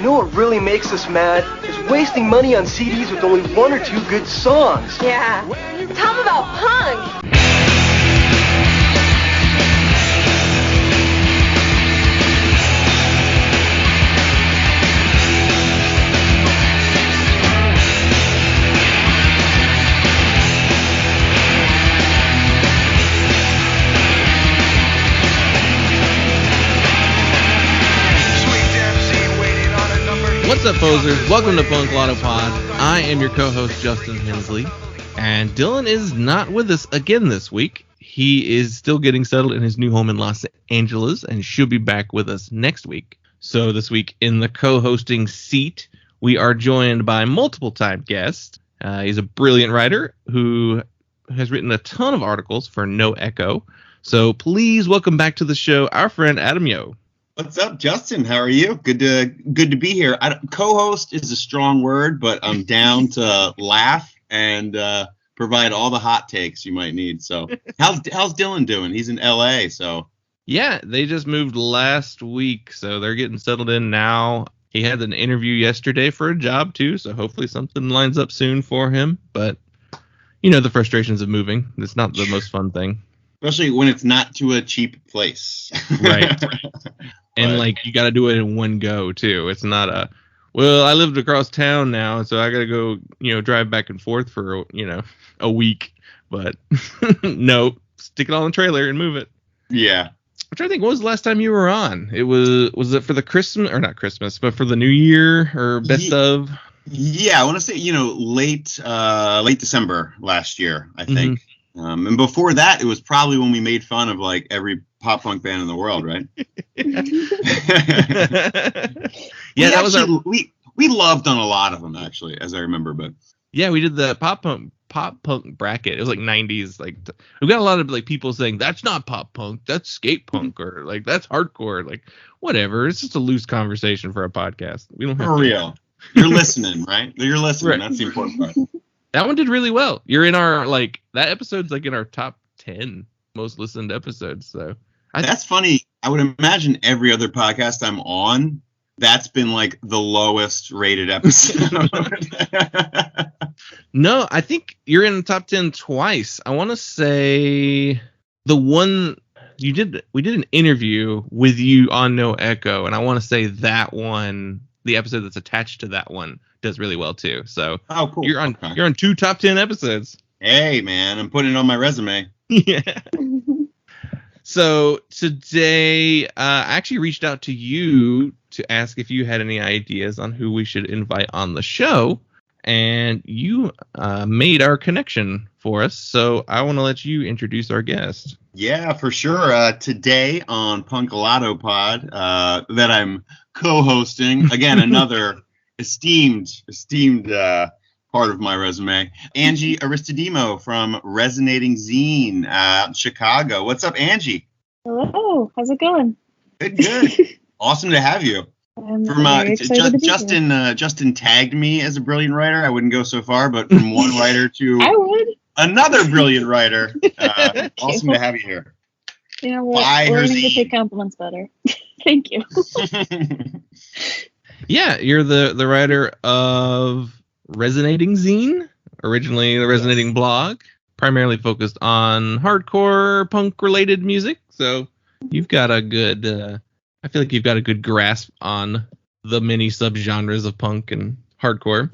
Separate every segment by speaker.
Speaker 1: You know what really makes us mad? Is wasting money on CDs with only one or two good songs.
Speaker 2: Yeah. Tell them about punk.
Speaker 3: What's up, posers? Welcome to Punk Lotto Pod. I am your co-host, Justin Hensley, and Dylan is not with us again this week. He is still getting settled in his new home in Los Angeles, and should be back with us next week. So this week in the co-hosting seat, we are joined by multiple-time guests. He's a brilliant writer who has written a ton of articles for No Echo. So please welcome back to the show our friend Adam Yoe.
Speaker 4: What's up, Justin? How are you? Good to be here. Co-host is a strong word, but I'm down to laugh and provide all the hot takes you might need. So, how's Dylan doing? He's in LA, so.
Speaker 3: Yeah, they just moved last week, so they're getting settled in now. He had an interview yesterday for a job too, so hopefully something lines up soon for him. But you know the frustrations of moving. It's not the most fun thing.
Speaker 4: Especially when it's not to a cheap place.
Speaker 3: Right. And like you got to do it in one go too. It's not I lived across town now, so I got to go, drive back and forth for, a week. But no, stick it all in the trailer and move it.
Speaker 4: Yeah.
Speaker 3: I'm trying to think, what was the last time you were on? Was it for the Christmas, or not Christmas, but for the New Year or best of?
Speaker 4: Yeah, I want to say, late December last year, I think. Mm-hmm. And before that, it was probably when we made fun of like every pop punk band in the world, right?
Speaker 3: Yeah, that was
Speaker 4: we loved on a lot of them actually, as I remember. But
Speaker 3: yeah, we did the pop punk bracket. It was like 90s. Like we got a lot of like people saying that's not pop punk, that's skate punk, or like that's hardcore. Like whatever. It's just a loose conversation for a podcast. We don't have
Speaker 4: for real. You're listening, right? You're listening.
Speaker 3: Right.
Speaker 4: That's the important part.
Speaker 3: That one did really well. You're in our that episode's like in our top 10 most listened episodes. So
Speaker 4: that's funny. I would imagine every other podcast I'm on, that's been like the lowest rated episode.
Speaker 3: No, I think you're in the top 10 twice. I want to say the one we did an interview with you on No Echo, and I want to say that one, the episode that's attached to that one, does really well too. So
Speaker 4: cool.
Speaker 3: You're on 2 top 10 episodes.
Speaker 4: Hey man, I'm putting it on my resume.
Speaker 3: Yeah. So today, I actually reached out to you to ask if you had any ideas on who we should invite on the show, and you made our connection for us. So I want to let you introduce our guest.
Speaker 4: Yeah, for sure. Today on Punk Lotto Pod, that I'm co-hosting, again, another esteemed part of my resume, Angie Aristodemo from Resonating Zine out in Chicago. What's up, Angie?
Speaker 5: Hello. How's it going?
Speaker 4: Good. Awesome to have you.
Speaker 5: I'm very excited to be here.
Speaker 4: Justin tagged me as a brilliant writer. I wouldn't go so far, but from one writer to
Speaker 5: I would.
Speaker 4: Another brilliant writer. Awesome to have you here.
Speaker 5: You know what? Learning to take compliments better. Thank you.
Speaker 3: Yeah, you're the writer of Resonating Zine, originally the Resonating blog, primarily focused on hardcore punk related music. So you've got a good, I feel like you've got a good grasp on the many subgenres of punk and hardcore.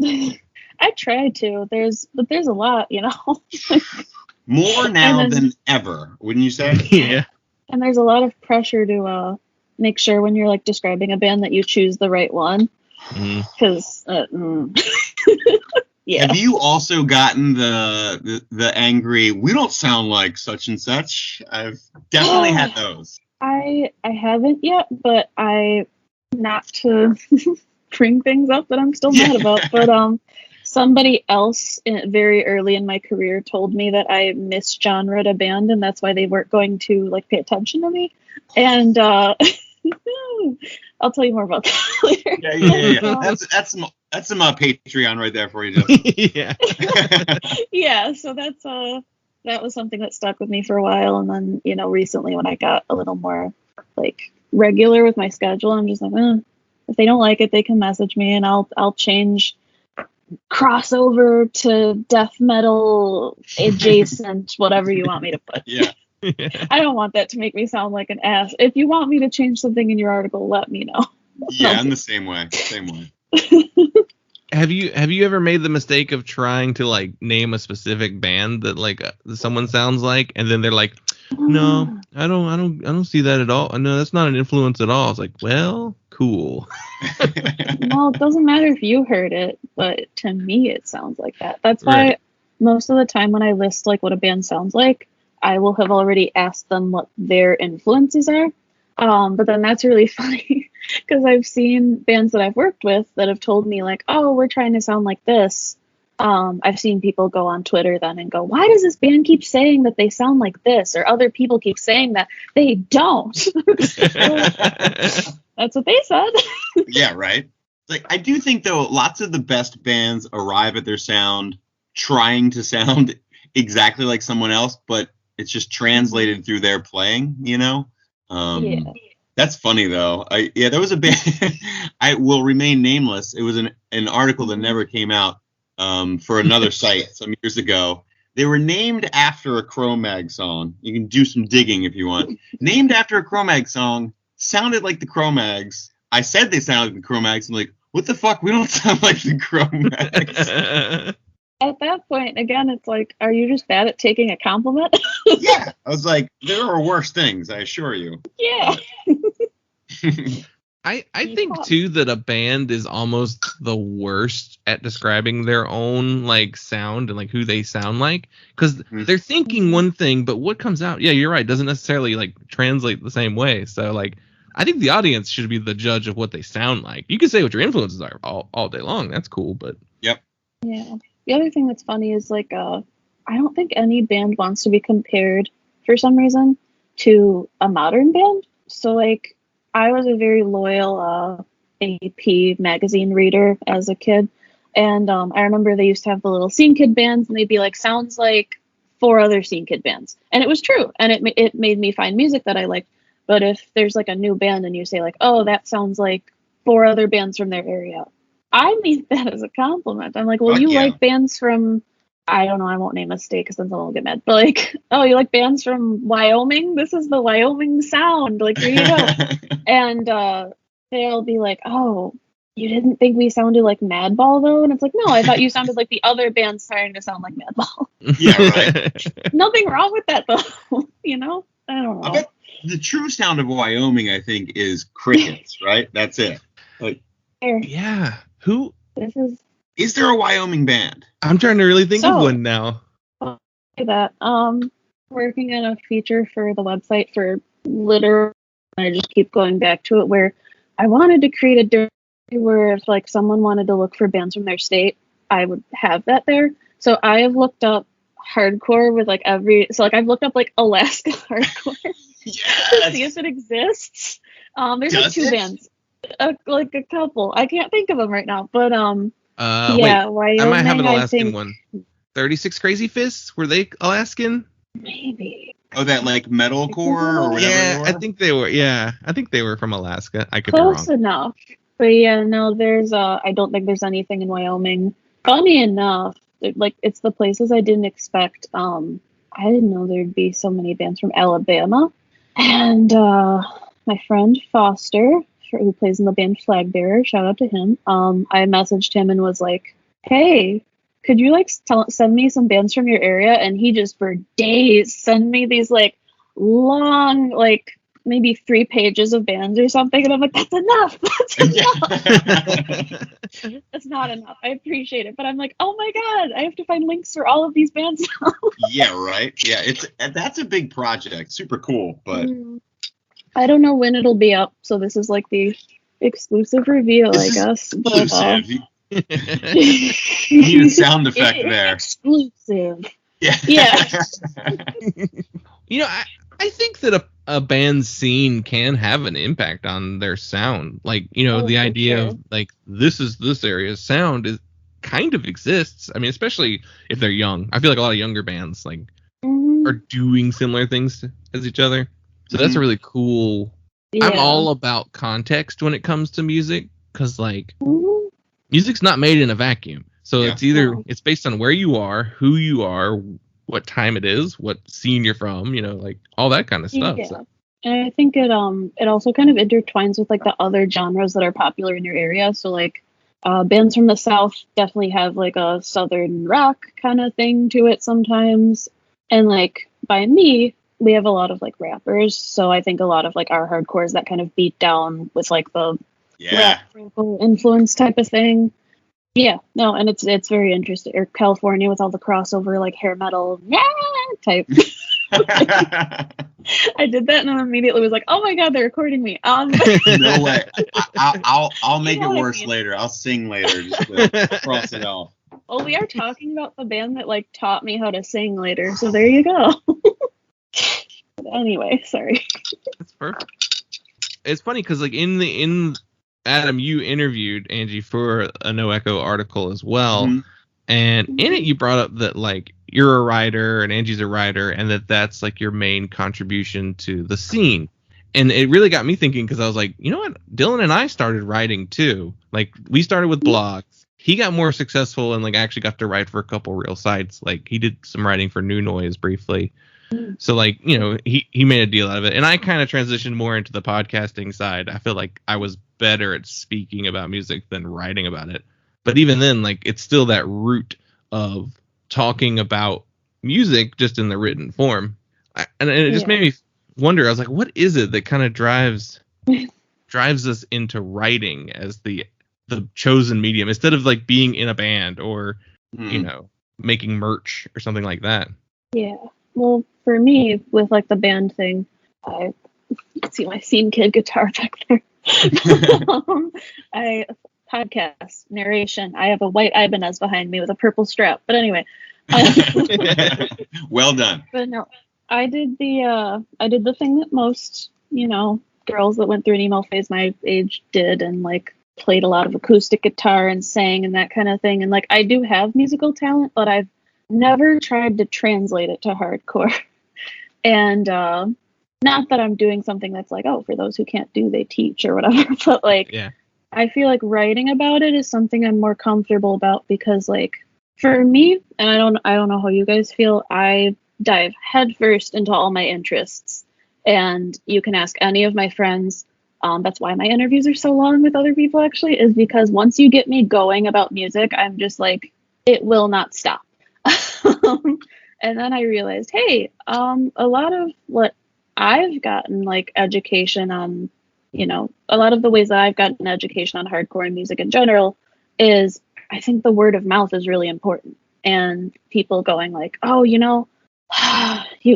Speaker 5: I try to. There's a lot,
Speaker 4: More now than ever, wouldn't you say?
Speaker 3: Yeah.
Speaker 5: And there's a lot of pressure to make sure when you're describing a band that you choose the right one. Because yeah.
Speaker 4: Have you also gotten the angry, we don't sound like such and such? I've definitely had those.
Speaker 5: I haven't yet, but not to bring things up that I'm still mad about, but somebody else very early in my career told me that I misgenred a band, and that's why they weren't going to pay attention to me. And I'll tell you more about that later.
Speaker 4: Yeah. That's some Patreon right there for you, Justin.
Speaker 3: Yeah.
Speaker 5: Yeah. So that was something that stuck with me for a while, and then recently when I got a little more regular with my schedule, I'm just if they don't like it, they can message me and I'll change crossover to death metal adjacent, whatever you want me to put.
Speaker 4: Yeah.
Speaker 5: I don't want that to make me sound like an ass. If you want me to change something in your article, let me know.
Speaker 4: Yeah, I'm the same way. Same way.
Speaker 3: Have you ever made the mistake of trying to like name a specific band that like someone sounds like, and then they're like, no, I don't see that at all. No, that's not an influence at all. It's like, well, cool.
Speaker 5: Well, it doesn't matter if you heard it, but to me it sounds like that. That's why most of the time when I list like what a band sounds like, I will have already asked them what their influences are. But then that's really funny because I've seen bands that I've worked with that have told me like, oh, we're trying to sound like this. I've seen people go on Twitter then and go, why does this band keep saying that they sound like this? Or other people keep saying that they don't. That's what they said.
Speaker 4: Yeah, right. Like, I do think, though, lots of the best bands arrive at their sound trying to sound exactly like someone else, but it's just translated through their playing, you know?
Speaker 5: Yeah.
Speaker 4: That's funny, though. There was a band, I will remain nameless. It was an article that never came out for another site some years ago. They were named after a Cro-Mag song. You can do some digging if you want. Named after a Cro-Mag song, sounded like the Cro-Mags. I said they sounded like the Cro-Mags. I'm like, what the fuck? We don't sound like the Cro-Mags.
Speaker 5: At that point, again, it's like, are you just bad at taking a compliment?
Speaker 4: Yeah. I was like, there are worse things, I assure you.
Speaker 5: Yeah.
Speaker 3: I think too that a band is almost the worst at describing their own like sound and like who they sound like, because they're thinking one thing, but what comes out, yeah, you're right, doesn't necessarily like translate the same way. So like, I think the audience should be the judge of what they sound like. You can say what your influences are all day long. That's cool, but
Speaker 4: yep.
Speaker 5: Yeah. The other thing that's funny is like, I don't think any band wants to be compared for some reason to a modern band. So like, I was a very loyal AP magazine reader as a kid, and I remember they used to have the little Scene Kid bands, and they'd be like, sounds like 4 other Scene Kid bands, and it was true, and it made me find music that I liked. But if there's like a new band and you say like, oh, that sounds like 4 other bands from their area, I mean that as a compliment. I'm like, well, you like bands from, I don't know, I won't name a state because then someone will get mad. But like, oh, you like bands from Wyoming? This is the Wyoming sound. Like, here you go. And they'll be like, oh, you didn't think we sounded like Madball though? And it's like, no, I thought you sounded like the other bands starting to sound like Madball.
Speaker 4: Yeah, right.
Speaker 5: Nothing wrong with that though. You know? I don't know.
Speaker 4: I bet the true sound of Wyoming, I think, is crickets, right? That's it. Like,
Speaker 3: yeah. Who?
Speaker 4: Is there a Wyoming band?
Speaker 3: I'm trying to really think of one now.
Speaker 5: That working on a feature for the website for literally, I just keep going back to it, where I wanted to create a directory where if like someone wanted to look for bands from their state, I would have that there. So I have looked up hardcore with like I've looked up like Alaska hardcore to see if it exists. There's like 2 bands, like a couple. I can't think of them right now, but yeah,
Speaker 3: wait,
Speaker 5: Wyoming,
Speaker 3: I might have an Alaskan one. 36 Crazy Fists, were they Alaskan?
Speaker 5: Maybe.
Speaker 4: Oh, that like metalcore or whatever.
Speaker 3: Yeah, I think they were. Yeah, I think they were from Alaska. I could
Speaker 5: Close
Speaker 3: be wrong.
Speaker 5: enough. But yeah, no, there's I don't think there's anything in Wyoming. Funny enough, like it's the places I didn't expect. I didn't know there'd be so many bands from Alabama. And my friend Foster, who plays in the band Flagbearer, shout out to him. I messaged him and was like, hey, could you like send me some bands from your area? And he just for days sent me these like long, like maybe 3 pages of bands or something. And I'm like, that's enough. That's enough. That's not enough. I appreciate it. But I'm like, oh my God, I have to find links for all of these bands now.
Speaker 4: Yeah, right. Yeah, that's a big project. Super cool. But
Speaker 5: I don't know when it'll be up. So this is like the exclusive reveal, I guess. But,
Speaker 4: you need a sound effect there.
Speaker 5: Exclusive.
Speaker 4: Yeah.
Speaker 3: You know, I think that a band's scene can have an impact on their sound. Like, you know, the idea of like this area's sound is kind of exists. I mean, especially if they're young. I feel like a lot of younger bands like are doing similar things as each other. So that's a really cool. Yeah. I'm all about context when it comes to music. because like
Speaker 5: Mhm.
Speaker 3: music's not made in a vacuum. So
Speaker 4: Yeah.
Speaker 3: it's either it's based on where you are, who you are, what time it is, what scene you're from, like all that kind of stuff.
Speaker 5: Yeah.
Speaker 3: So,
Speaker 5: And I think it also kind of intertwines with like the other genres that are popular in your area. So like bands from the South definitely have like a Southern rock kind of thing to it sometimes. And like by me, we have a lot of like rappers. So I think a lot of like our hardcore is that kind of beat down with like the
Speaker 4: Yeah.
Speaker 5: rap influence type of thing. Yeah, no, and it's very interesting. Or California with all the crossover like hair metal, type. I did that and I immediately was like, oh my god, they're recording me.
Speaker 4: No way. I'll make
Speaker 5: You know
Speaker 4: it
Speaker 5: what I
Speaker 4: worse
Speaker 5: mean.
Speaker 4: later. I'll sing later just to cross it off.
Speaker 5: Well, we are talking about the band that like taught me how to sing later, so there you go. But anyway, sorry.
Speaker 3: that's perfect. It's funny because like in Adam, you interviewed Angie for a No Echo article as well,
Speaker 4: Mhm.
Speaker 3: and in it you brought up that like you're a writer and Angie's a writer, and that's like your main contribution to the scene. And it really got me thinking because I was like, you know what, Dylan and I started writing too. Like we started with blogs. He got more successful and like actually got to write for a couple real sites. Like he did some writing for New Noise briefly. So like, he made a deal out of it. And I kind of transitioned more into the podcasting side. I feel like I was better at speaking about music than writing about it. But even then, like it's still that root of talking about music just in the written form. And it just made me wonder. I was like, what is it that kind of drives us into writing as the chosen medium instead of like being in a band or, making merch or something like that?
Speaker 5: Yeah. Well, for me, with like the band thing, I see my scene kid guitar back there. I podcast narration. I have a white Ibanez behind me with a purple strap. But anyway,
Speaker 4: Well done.
Speaker 5: but no, I did the thing that most girls that went through an emo phase my age did, and like played a lot of acoustic guitar and sang and that kind of thing. And like I do have musical talent, but I've never tried to translate it to hardcore. And not that I'm doing something that's like, oh, for those who can't do, they teach or whatever. But like, I feel like writing about it is something I'm more comfortable about because like for me, and I don't know how you guys feel, I dive headfirst into all my interests. And you can ask any of my friends. That's why my interviews are so long with other people actually, is because once you get me going about music, I'm just like, it will not stop. And then I realized, hey, a lot of what I've gotten like education on, a lot of the ways that I've gotten education on hardcore and music in general is I think the word of mouth is really important. And people going like, oh, you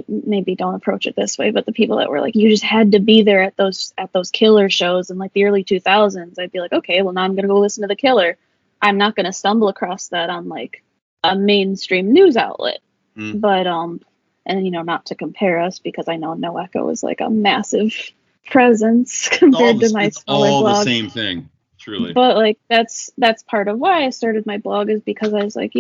Speaker 5: maybe don't approach it this way, but the people that were like, you just had to be there at those Killer shows in like the early 2000s, I'd be like, okay, well now I'm going to go listen to the Killer. I'm not going to stumble across that on like a mainstream news outlet. But and not to compare us because I know No Echo is like a massive presence compared to my smaller
Speaker 4: all
Speaker 5: blog.
Speaker 4: the same thing, truly.
Speaker 5: But like that's part of why I started my blog, is because I was like,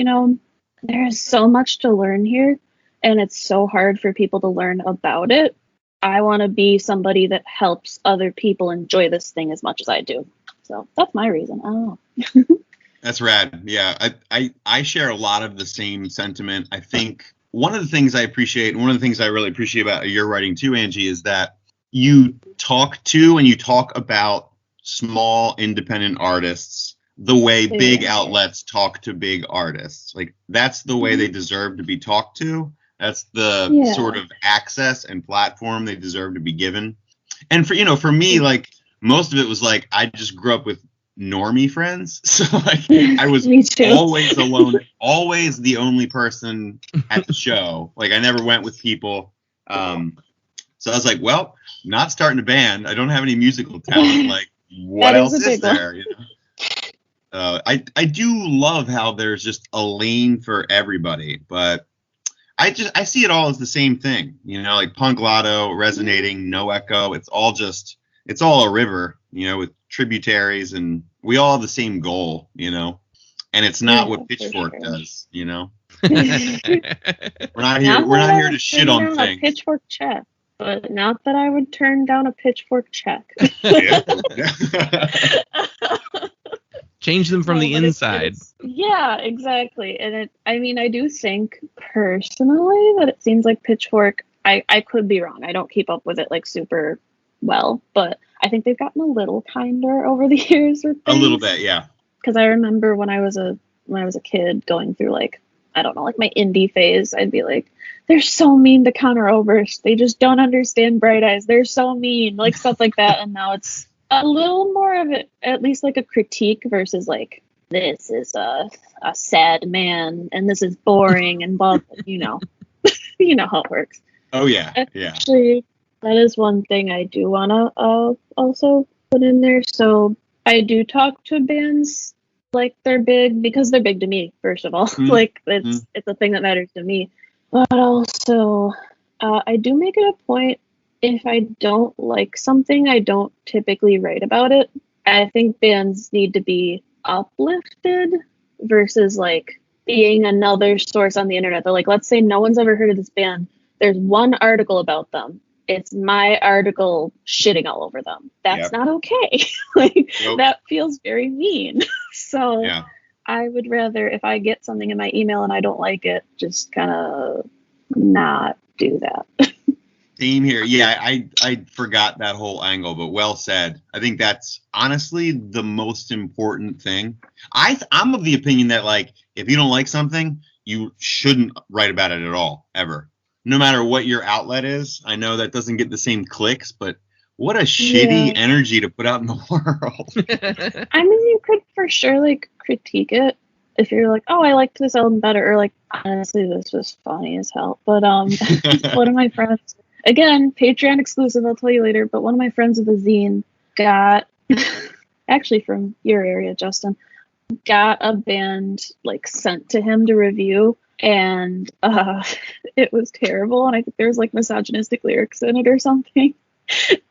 Speaker 5: there's so much to learn here and it's so hard for people to learn about it. I want to be somebody that helps other people enjoy this thing as much as I do. So that's my reason. I don't know.
Speaker 4: That's rad. Yeah, I share a lot of the same sentiment. I think one of the things I appreciate, and one of the things I really appreciate about your writing too, Angie, is that you talk to and you talk about small independent artists the way big outlets talk to big artists. Like that's the way they deserve to be talked to. That's the sort of access and platform they deserve to be given. And for me, like most of it was like I just grew up with normie friends, so like I was always alone, always the only person at the show. Like I never went with people, so I was like, well, not starting a band, I don't have any musical talent, like what else is there? I do love how there's just a lane for everybody, but I see it all as the same thing, like Punk Lotto, Resonating, No Echo, it's all a river, with tributaries, and we all have the same goal, and it's not what Pitchfork does, We're not here to shit on things.
Speaker 5: Pitchfork chat. but not that I would turn down a Pitchfork check.
Speaker 3: Change them from the inside.
Speaker 5: Yeah, exactly. And I do think personally that it seems like Pitchfork, I could be wrong. I don't keep up with it like super well, but I think they've gotten a little kinder over the years with things.
Speaker 4: A little bit, yeah.
Speaker 5: Because I remember when I was a kid going through like, I don't know, like my indie phase, I'd be like, they're so mean to Conor Oberst. They just don't understand Bright Eyes. They're so mean, like stuff like that. And now it's a little more of it, at least like a critique versus like, this is a sad man and this is boring and blah, you know, you know how it works.
Speaker 4: Oh yeah,
Speaker 5: Actually, that is one thing I do want to also put in there. So I do talk to bands like they're big because they're big to me, first of all. Like it's a thing that matters to me. But also, I do make it a point, if I don't like something, I don't typically write about it. I think bands need to be uplifted versus like being another source on the internet. They're like, let's say no one's ever heard of this band. There's one article about them. It's my article shitting all over them. That's not okay. Like that feels very mean. So I would rather, if I get something in my email and I don't like it, just kind of not do that.
Speaker 4: Theme here. Yeah, I forgot that whole angle, but well said. I think that's honestly the most important thing. I'm of the opinion that like if you don't like something, you shouldn't write about it at all, ever. No matter what your outlet is. I know that doesn't get the same clicks, but what a shitty energy to put out in the world. I
Speaker 5: mean, you could for sure like critique it if you're like, oh, I liked this album better, or like, honestly, this was funny as hell. But one of my friends, again, Patreon exclusive, I'll tell you later, but one of my friends with the zine got, actually from your area, Justin, got a band like sent to him to review, and it was terrible, and I think there was like misogynistic lyrics in it or something.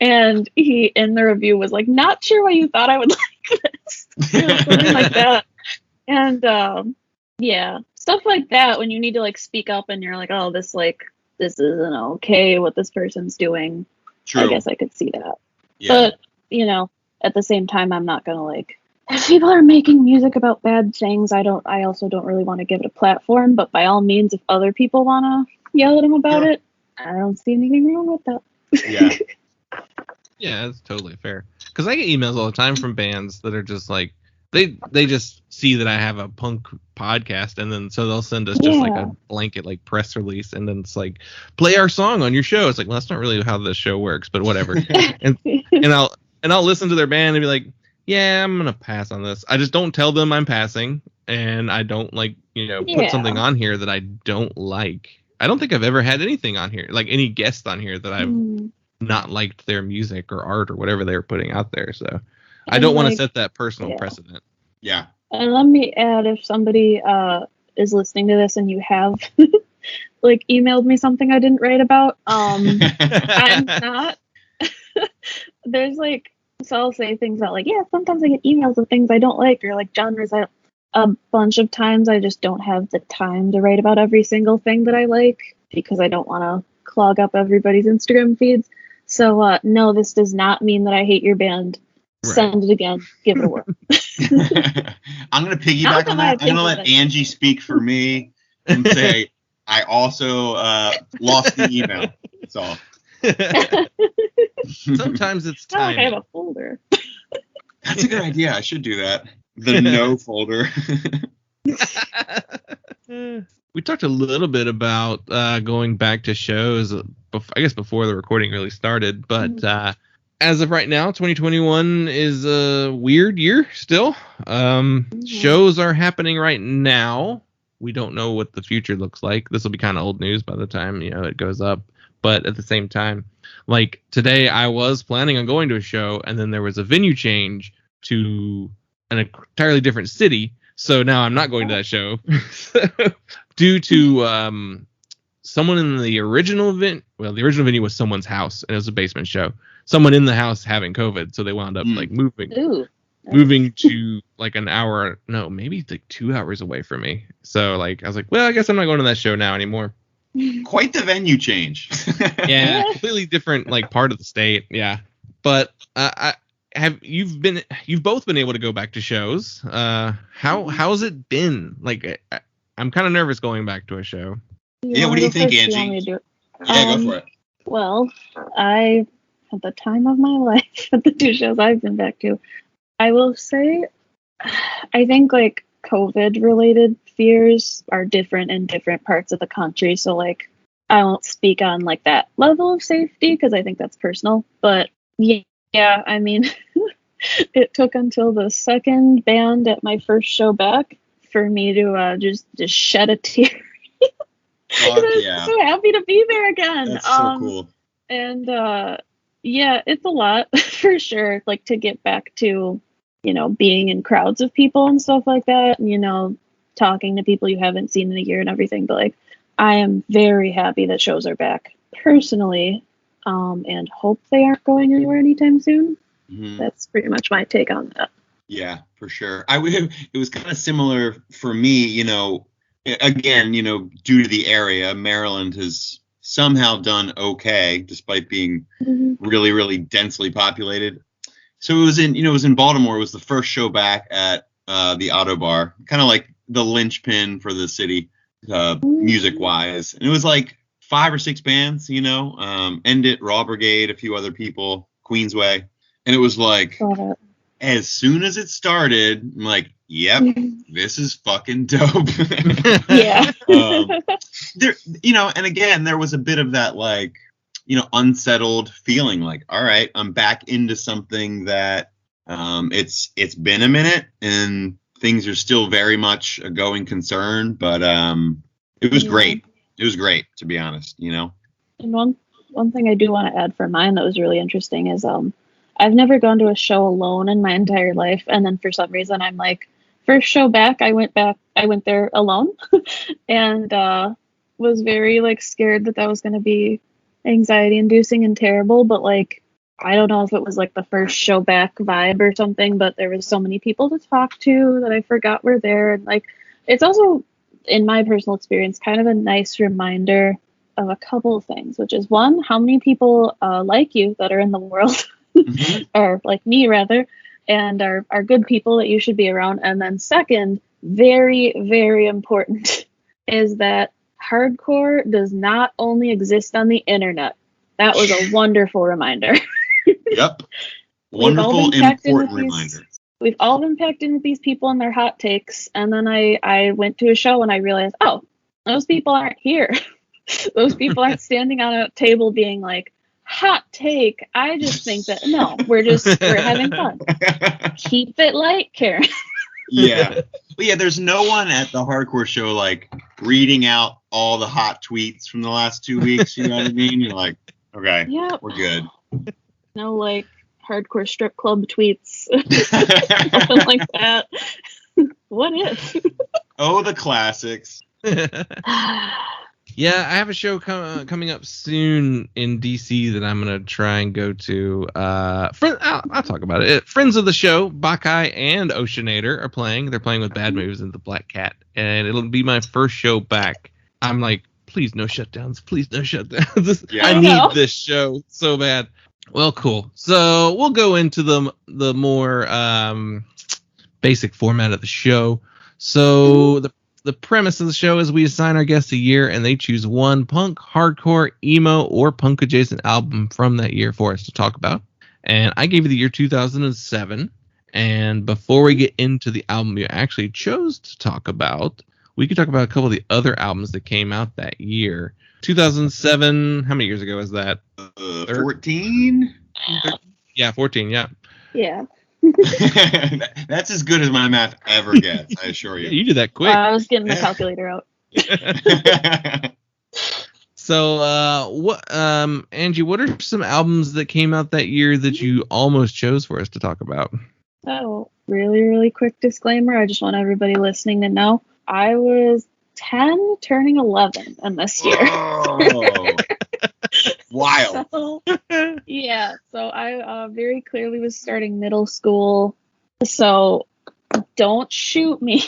Speaker 5: And he in the review was like, not sure why you thought I would like this. Something like that. And stuff like that, when you need to like speak up and you're like, oh, this isn't okay what this person's doing. True. I guess I could see that. But at the same time, I'm not gonna like, if people are making music about bad things, I also don't really want to give it a platform, but by all means, if other people want to yell at them about it, I don't see anything wrong with that.
Speaker 3: Yeah, that's totally fair. Because I get emails all the time from bands that are just like, they just see that I have a punk podcast, and then so they'll send us just like a blanket like press release, and then it's like, play our song on your show. It's like, well, that's not really how the show works, but whatever. and I'll listen to their band and be like, yeah, I'm gonna pass on this. I just don't tell them I'm passing, and I don't like put something on here that I don't like. I don't think I've ever had anything on here, like any guest on here, that I've not liked their music or art or whatever they were putting out there. So I don't want to set that personal precedent.
Speaker 4: Yeah.
Speaker 5: And let me add, if somebody is listening to this and you have like emailed me something I didn't write about, I'm not. There's like, so I'll say things about like, sometimes I get emails of things I don't like, or like genres. A bunch of times I just don't have the time to write about every single thing that I like, because I don't want to clog up everybody's Instagram feeds. So no, this does not mean that I hate your band. Right. Send it again. Give it a whirl.
Speaker 4: I'm going to piggyback on that. I'm going to let Angie speak for me and say I also lost the email. That's all.
Speaker 3: Sometimes it's time.
Speaker 5: I have a folder.
Speaker 4: That's a good idea. I should do that. The no folder.
Speaker 3: We talked a little bit about going back to shows, I guess before the recording really started, but as of right now, 2021 is a weird year still. Shows are happening right now. We don't know what the future looks like. This will be kind of old news by the time it goes up. But at the same time, like today, I was planning on going to a show, and then there was a venue change to an entirely different city. So now I'm not going to that show due to someone in the original venue. Well, the original venue was someone's house, and it was a basement show. Someone in the house having COVID, so they wound up like moving to like an hour, no, maybe like 2 hours away from me. So like I was like, well, I guess I'm not going to that show now anymore.
Speaker 4: quite the venue change.
Speaker 3: Yeah, completely different like part of the state. Yeah, but you've both been able to go back to shows. How's it been? Like, I'm kind of nervous going back to a show.
Speaker 4: Yeah, what do you think, Angie? Yeah, go for it.
Speaker 5: Well, I at the time of my life at the 2 shows I've been back to, I will say, I think like COVID related fears are different in different parts of the country. So like, I won't speak on like that level of safety because I think that's personal. But yeah, I mean, it took until the second band at my first show back for me to just shed a tear.
Speaker 4: Yeah.
Speaker 5: So happy to be there again.
Speaker 4: That's so cool.
Speaker 5: And yeah, it's a lot for sure. Like to get back to, being in crowds of people and stuff like that, and, talking to people you haven't seen in a year and everything. But like, I am very happy that shows are back personally, and hope they aren't going anywhere anytime soon. Mm-hmm. That's pretty much my take on that.
Speaker 4: Yeah, for sure. It was kind of similar for me, again, due to the area, Maryland has somehow done okay despite being really, really densely populated. So it was in Baltimore. It was the first show back at the Auto Bar, kind of like the linchpin for the city, music wise. And it was like 5 or 6 bands, End It, Raw Brigade, a few other people, Queensway. And it was like, as soon as it started, I'm like, yep, this is fucking dope.
Speaker 5: Yeah.
Speaker 4: There, and again, there was a bit of that like, unsettled feeling like, all right, I'm back into something that it's been a minute and things are still very much a going concern, but it was great. It was great, to be honest, And
Speaker 5: one thing I do want to add for mine that was really interesting is I've never gone to a show alone in my entire life, and then for some reason I'm like, first show back, I went there alone, and was very like scared that was going to be anxiety inducing and terrible. But like, I don't know if it was like the first show back vibe or something, but there was so many people to talk to that I forgot were there. And like, it's also, in my personal experience, kind of a nice reminder of a couple of things, which is one, how many people like you that are in the world, or like me rather, and are good people that you should be around. And then second, very, very important, is that hardcore does not only exist on the internet. That was a wonderful reminder.
Speaker 4: Yep. Wonderful, important reminder.
Speaker 5: We've all been packed in with these people and their hot takes. And then I went to a show and I realized, oh, those people aren't here. Those people aren't standing on a table being like, hot take. I just think that, no, we're having fun. Keep it light, Karen.
Speaker 4: Yeah. But yeah, there's no one at the hardcore show like reading out all the hot tweets from the last 2 weeks. You know what I mean? You're like, okay, we're good.
Speaker 5: No, like hardcore strip club tweets. Something like that. What if?
Speaker 3: Oh, the classics. Yeah, I have a show coming up soon in DC that I'm going to try and go to. I'll talk about it. Friends of the show, Bacchae and Oceanator, are playing. They're playing with Bad Moves and the Black Cat. And it'll be my first show back. I'm like, please no shutdowns. Please no shutdowns. Yeah, I need this show so bad. Well, cool. So we'll go into the more basic format of the show. So the premise of the show is we assign our guests a year and they choose one punk, hardcore, emo, or punk adjacent album from that year for us to talk about. And I gave you the year 2007. And before we get into the album you actually chose to talk about, we could talk about a couple of the other albums that came out that year. 2007, how many years ago was that?
Speaker 4: 14?
Speaker 3: Yeah, 14, yeah.
Speaker 5: Yeah.
Speaker 4: That's as good as my math ever gets, I assure you.
Speaker 3: You did that quick.
Speaker 5: I was getting the calculator out.
Speaker 3: So, Angie, what are some albums that came out that year that you almost chose for us to talk about?
Speaker 5: Oh, really, really quick disclaimer. I just want everybody listening to know I was 10 turning 11 in this year.
Speaker 4: Oh, wild.
Speaker 5: So I very clearly was starting middle school. So don't shoot me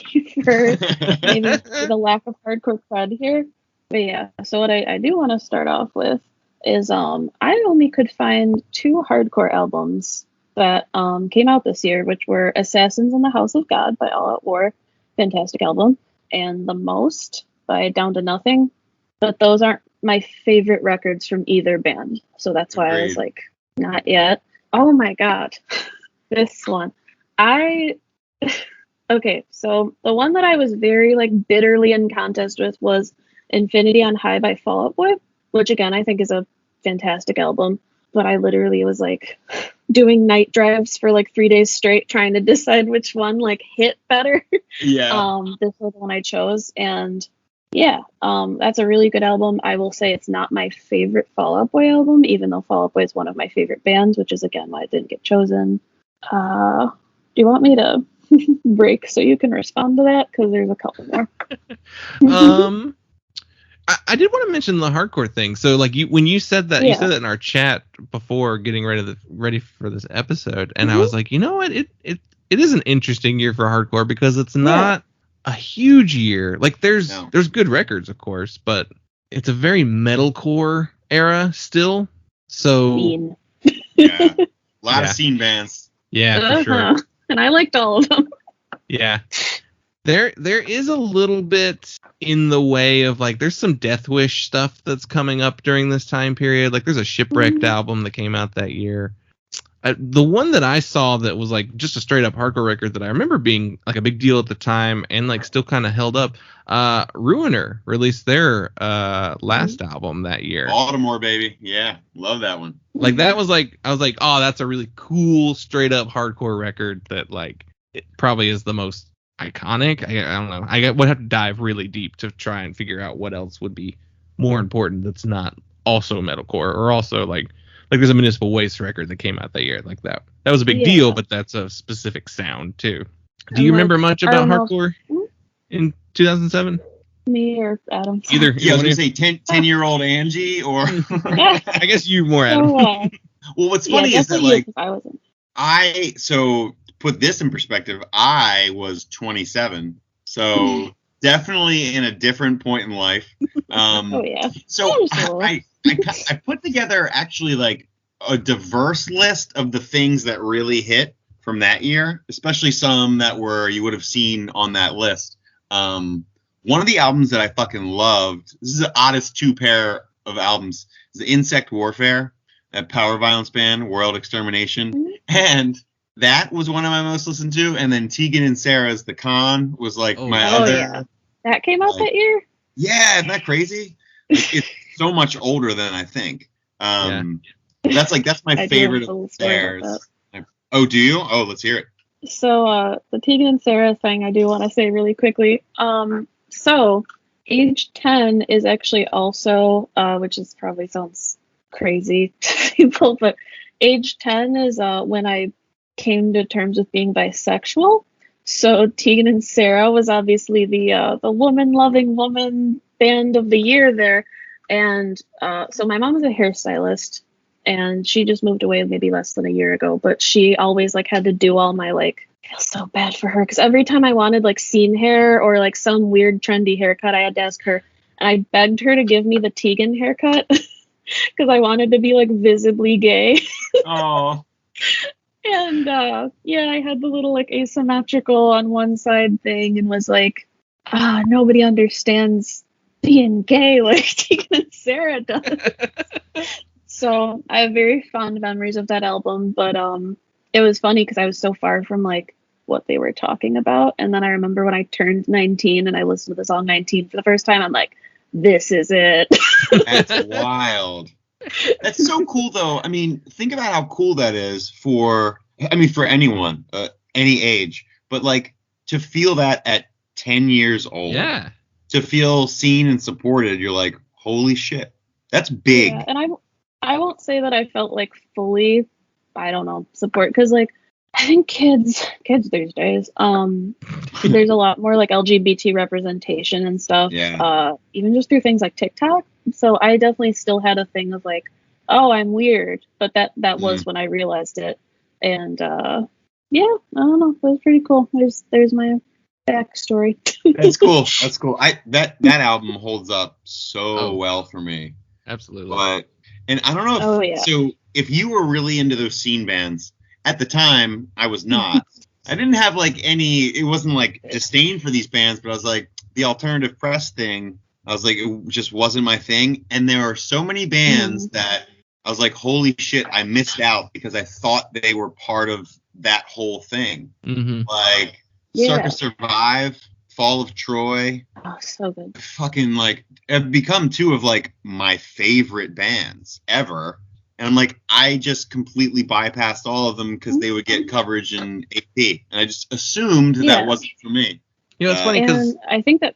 Speaker 5: for maybe the lack of hardcore cred here. But yeah, so what I do want to start off with is I only could find 2 hardcore albums that came out this year, which were Assassins in the House of God by All Out War, fantastic album, and The Most by Down to Nothing. But those aren't my favorite records from either band, so that's why I was like, not yet. Oh my god, this one. Okay, so the one that I was very like bitterly in contest with was Infinity on High by Fall Out Boy, which again I think is a fantastic album. But I literally was like doing night drives for like 3 days straight trying to decide which one like hit better.
Speaker 4: Yeah.
Speaker 5: This was the one I chose, and yeah, that's a really good album. I will say it's not my favorite Fall Out Boy album, even though Fall Out Boy is one of my favorite bands, which is again why it didn't get chosen. Do you want me to break so you can respond to that? Because there's a couple more.
Speaker 3: I did want to mention the hardcore thing. So like when you said that, you said that in our chat before getting ready for this episode, and I was like, you know what, it is an interesting year for hardcore because it's not a huge year. Like there's good records, of course, but it's a very metalcore era still. So
Speaker 4: yeah, a lot of scene bands.
Speaker 3: Yeah, for sure.
Speaker 5: And I liked all of them.
Speaker 3: Yeah. There is a little bit in the way of like there's some Death Wish stuff that's coming up during this time period. Like there's a Shipwrecked album that came out that year. The one that I saw that was like just a straight up hardcore record that I remember being like a big deal at the time and like still kind of held up. Ruiner released their last album that year.
Speaker 4: Baltimore, baby. Yeah, love that one.
Speaker 3: Like that was like I was like, oh, that's a really cool straight up hardcore record that like it probably is the most iconic. I don't know. I would have to dive really deep to try and figure out what else would be more important that's not also metalcore or also like there's a Municipal Waste record that came out that year like that. That was a big deal, but that's a specific sound too. Do you remember much about hardcore in 2007?
Speaker 5: Me or Adam?
Speaker 3: Either.
Speaker 4: Yeah, I was gonna say 10-year-old Angie or
Speaker 3: I guess you more Adam.
Speaker 4: Well, what's funny is that like
Speaker 5: I wasn't.
Speaker 4: So put this in perspective, I was 27, so definitely in a different point in life. So I put together actually like a diverse list of the things that really hit from that year, especially some that you would have seen on that list. One of the albums that I fucking loved, this is the oddest 2 pair of albums, is the Insect Warfare, that power violence band, World Extermination, and that was one of my most listened to, and then Tegan and Sarah's The Con was like my other. Yeah.
Speaker 5: That came out that year?
Speaker 4: Yeah, isn't that crazy? Like, it's so much older than I think. That's my favorite of theirs. Oh, do you? Oh, let's hear it.
Speaker 5: So the Tegan and Sarah thing I do want to say really quickly. So Age 10 is actually also, which is probably sounds crazy to people, but Age 10 is when I came to terms with being bisexual. So Tegan and Sarah was obviously the woman-loving woman band of the year there. And so my mom is a hairstylist, and she just moved away maybe less than a year ago, but she always like had to do all my like, I feel so bad for her because every time I wanted like scene hair or like some weird trendy haircut, I had to ask her, and I begged her to give me the Tegan haircut because I wanted to be like visibly gay.
Speaker 4: Oh.
Speaker 5: And I had the little like asymmetrical on one side thing and was like, nobody understands being gay like Tegan and Sarah does. So I have very fond memories of that album, but it was funny because I was so far from like what they were talking about. And then I remember when I turned 19 and I listened to the song 19 for the first time, I'm like, this is it.
Speaker 4: That's wild. That's so cool, though. I mean, think about how cool that is for anyone, any age. But, like, to feel that at 10 years old, to feel seen and supported, you're like, holy shit, that's big.
Speaker 5: Yeah, and I won't say that I felt, like, fully, I don't know, support. Because, like, I think kids these days, there's a lot more, like, LGBT representation and stuff.
Speaker 4: Yeah.
Speaker 5: Even just through things like TikTok. So I definitely still had a thing of like, oh, I'm weird, but that was when I realized it, and I don't know, it was pretty cool. There's my backstory.
Speaker 4: That's cool. That's cool. That album holds up so well for me.
Speaker 3: Absolutely.
Speaker 4: And I don't know if,
Speaker 5: Oh, yeah.
Speaker 4: so if you were really into those scene bands, at the time, I was not. I didn't have like it wasn't like disdain for these bands, but I was like, the alternative press thing, I was like, it just wasn't my thing. And there are so many bands that I was like, holy shit, I missed out because I thought they were part of that whole thing.
Speaker 3: Mm-hmm.
Speaker 4: Like Circus Survive, Fall of Troy.
Speaker 5: Oh, so good.
Speaker 4: Fucking like have become two of like my favorite bands ever. And I'm like, I just completely bypassed all of them because they would get coverage in AP. And I just assumed that wasn't for me.
Speaker 3: You know, it's funny because
Speaker 5: I think that,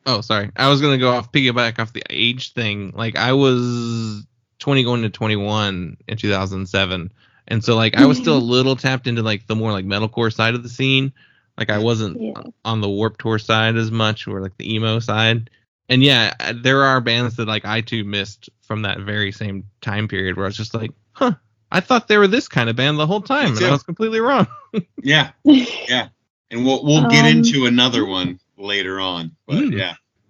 Speaker 3: Oh, sorry. I was going to piggyback off the age thing. Like, I was 20 going to 21 in 2007. And so, like, I was still a little tapped into, like, the more, like, metalcore side of the scene. Like, I wasn't on the Warped Tour side as much, or, like, the emo side. And, yeah, there are bands that, like, I, too, missed from that very same time period where I was just like, huh, I thought they were this kind of band the whole time, and I was completely wrong.
Speaker 4: Yeah. And we'll get into another one later on. But,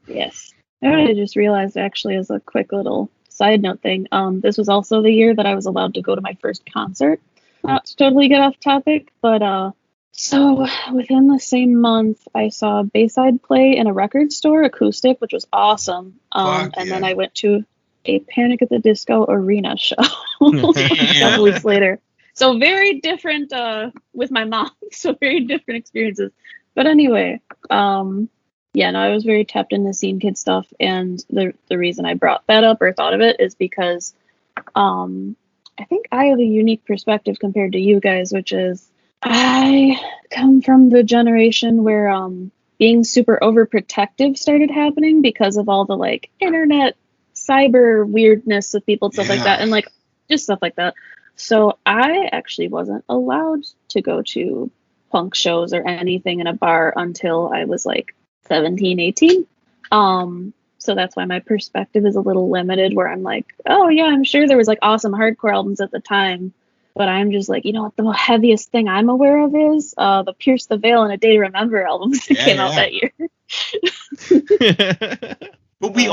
Speaker 5: Yes. I just realized, actually, as a quick little side note thing, this was also the year that I was allowed to go to my first concert. Not to totally get off topic, but so within the same month, I saw Bayside play in a record store, acoustic, which was awesome. Then I went to a Panic at the Disco arena show a couple weeks later. So very different with my mom. So very different experiences. But anyway, I was very tapped into scene kid stuff, and the reason I brought that up or thought of it is because I think I have a unique perspective compared to you guys, which is I come from the generation where being super overprotective started happening because of all the like internet cyber weirdness of people and stuff like that, and like just stuff like that. So I actually wasn't allowed to go to punk shows or anything in a bar until I was like 17, 18. So that's why my perspective is a little limited, where I'm like, oh yeah, I'm sure there was like awesome hardcore albums at the time, but I'm just like, you know what, the heaviest thing I'm aware of is the Pierce the Veil and A Day to Remember albums that came out that year.
Speaker 4: But we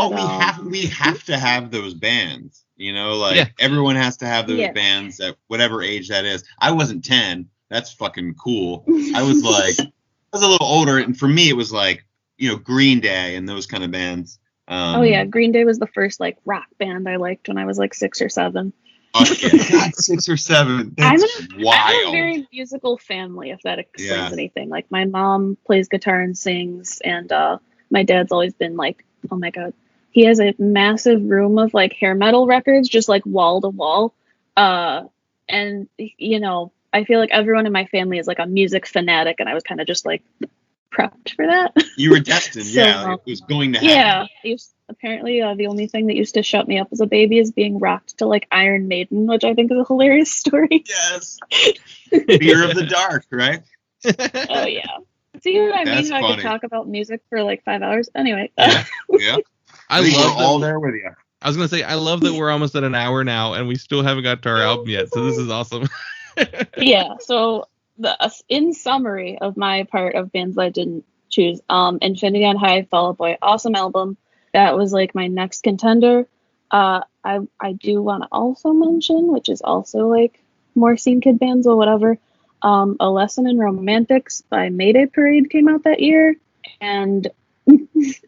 Speaker 4: have to have those bands, you know, like everyone has to have those bands at whatever age that is. I wasn't 10. That's fucking cool. I was a little older, and for me it was like, you know, Green Day and those kind of bands. Green Day was the first like rock band I liked when I was like 6 or 7. God, 6 or 7. That's wild.
Speaker 5: I'm a very musical family, if that explains anything. Like my mom plays guitar and sings, and my dad's always been like, oh my god, he has a massive room of like hair metal records, just like wall to wall. And you know, I feel like everyone in my family is like a music fanatic, and I was kind of just like prepped for that.
Speaker 4: You were destined, it was going to happen.
Speaker 5: Yeah, apparently the only thing that used to shut me up as a baby is being rocked to like Iron Maiden, which I think is a hilarious story.
Speaker 4: Yes. Fear of the dark, right?
Speaker 5: Oh yeah. See what I mean? I could talk about music for like 5 hours. Anyway.
Speaker 4: Yeah.
Speaker 3: I love
Speaker 4: all there with you.
Speaker 3: I was gonna say, I love that we're almost at an hour now and we still haven't got to our album yet. So this is awesome.
Speaker 5: Yeah. So in summary of my part of bands I didn't choose, Infinity on High, Fall Out Boy, awesome album. That was like my next contender. I do want to also mention, which is also like more scene kid bands or whatever. A Lesson in Romantics by Mayday Parade came out that year, and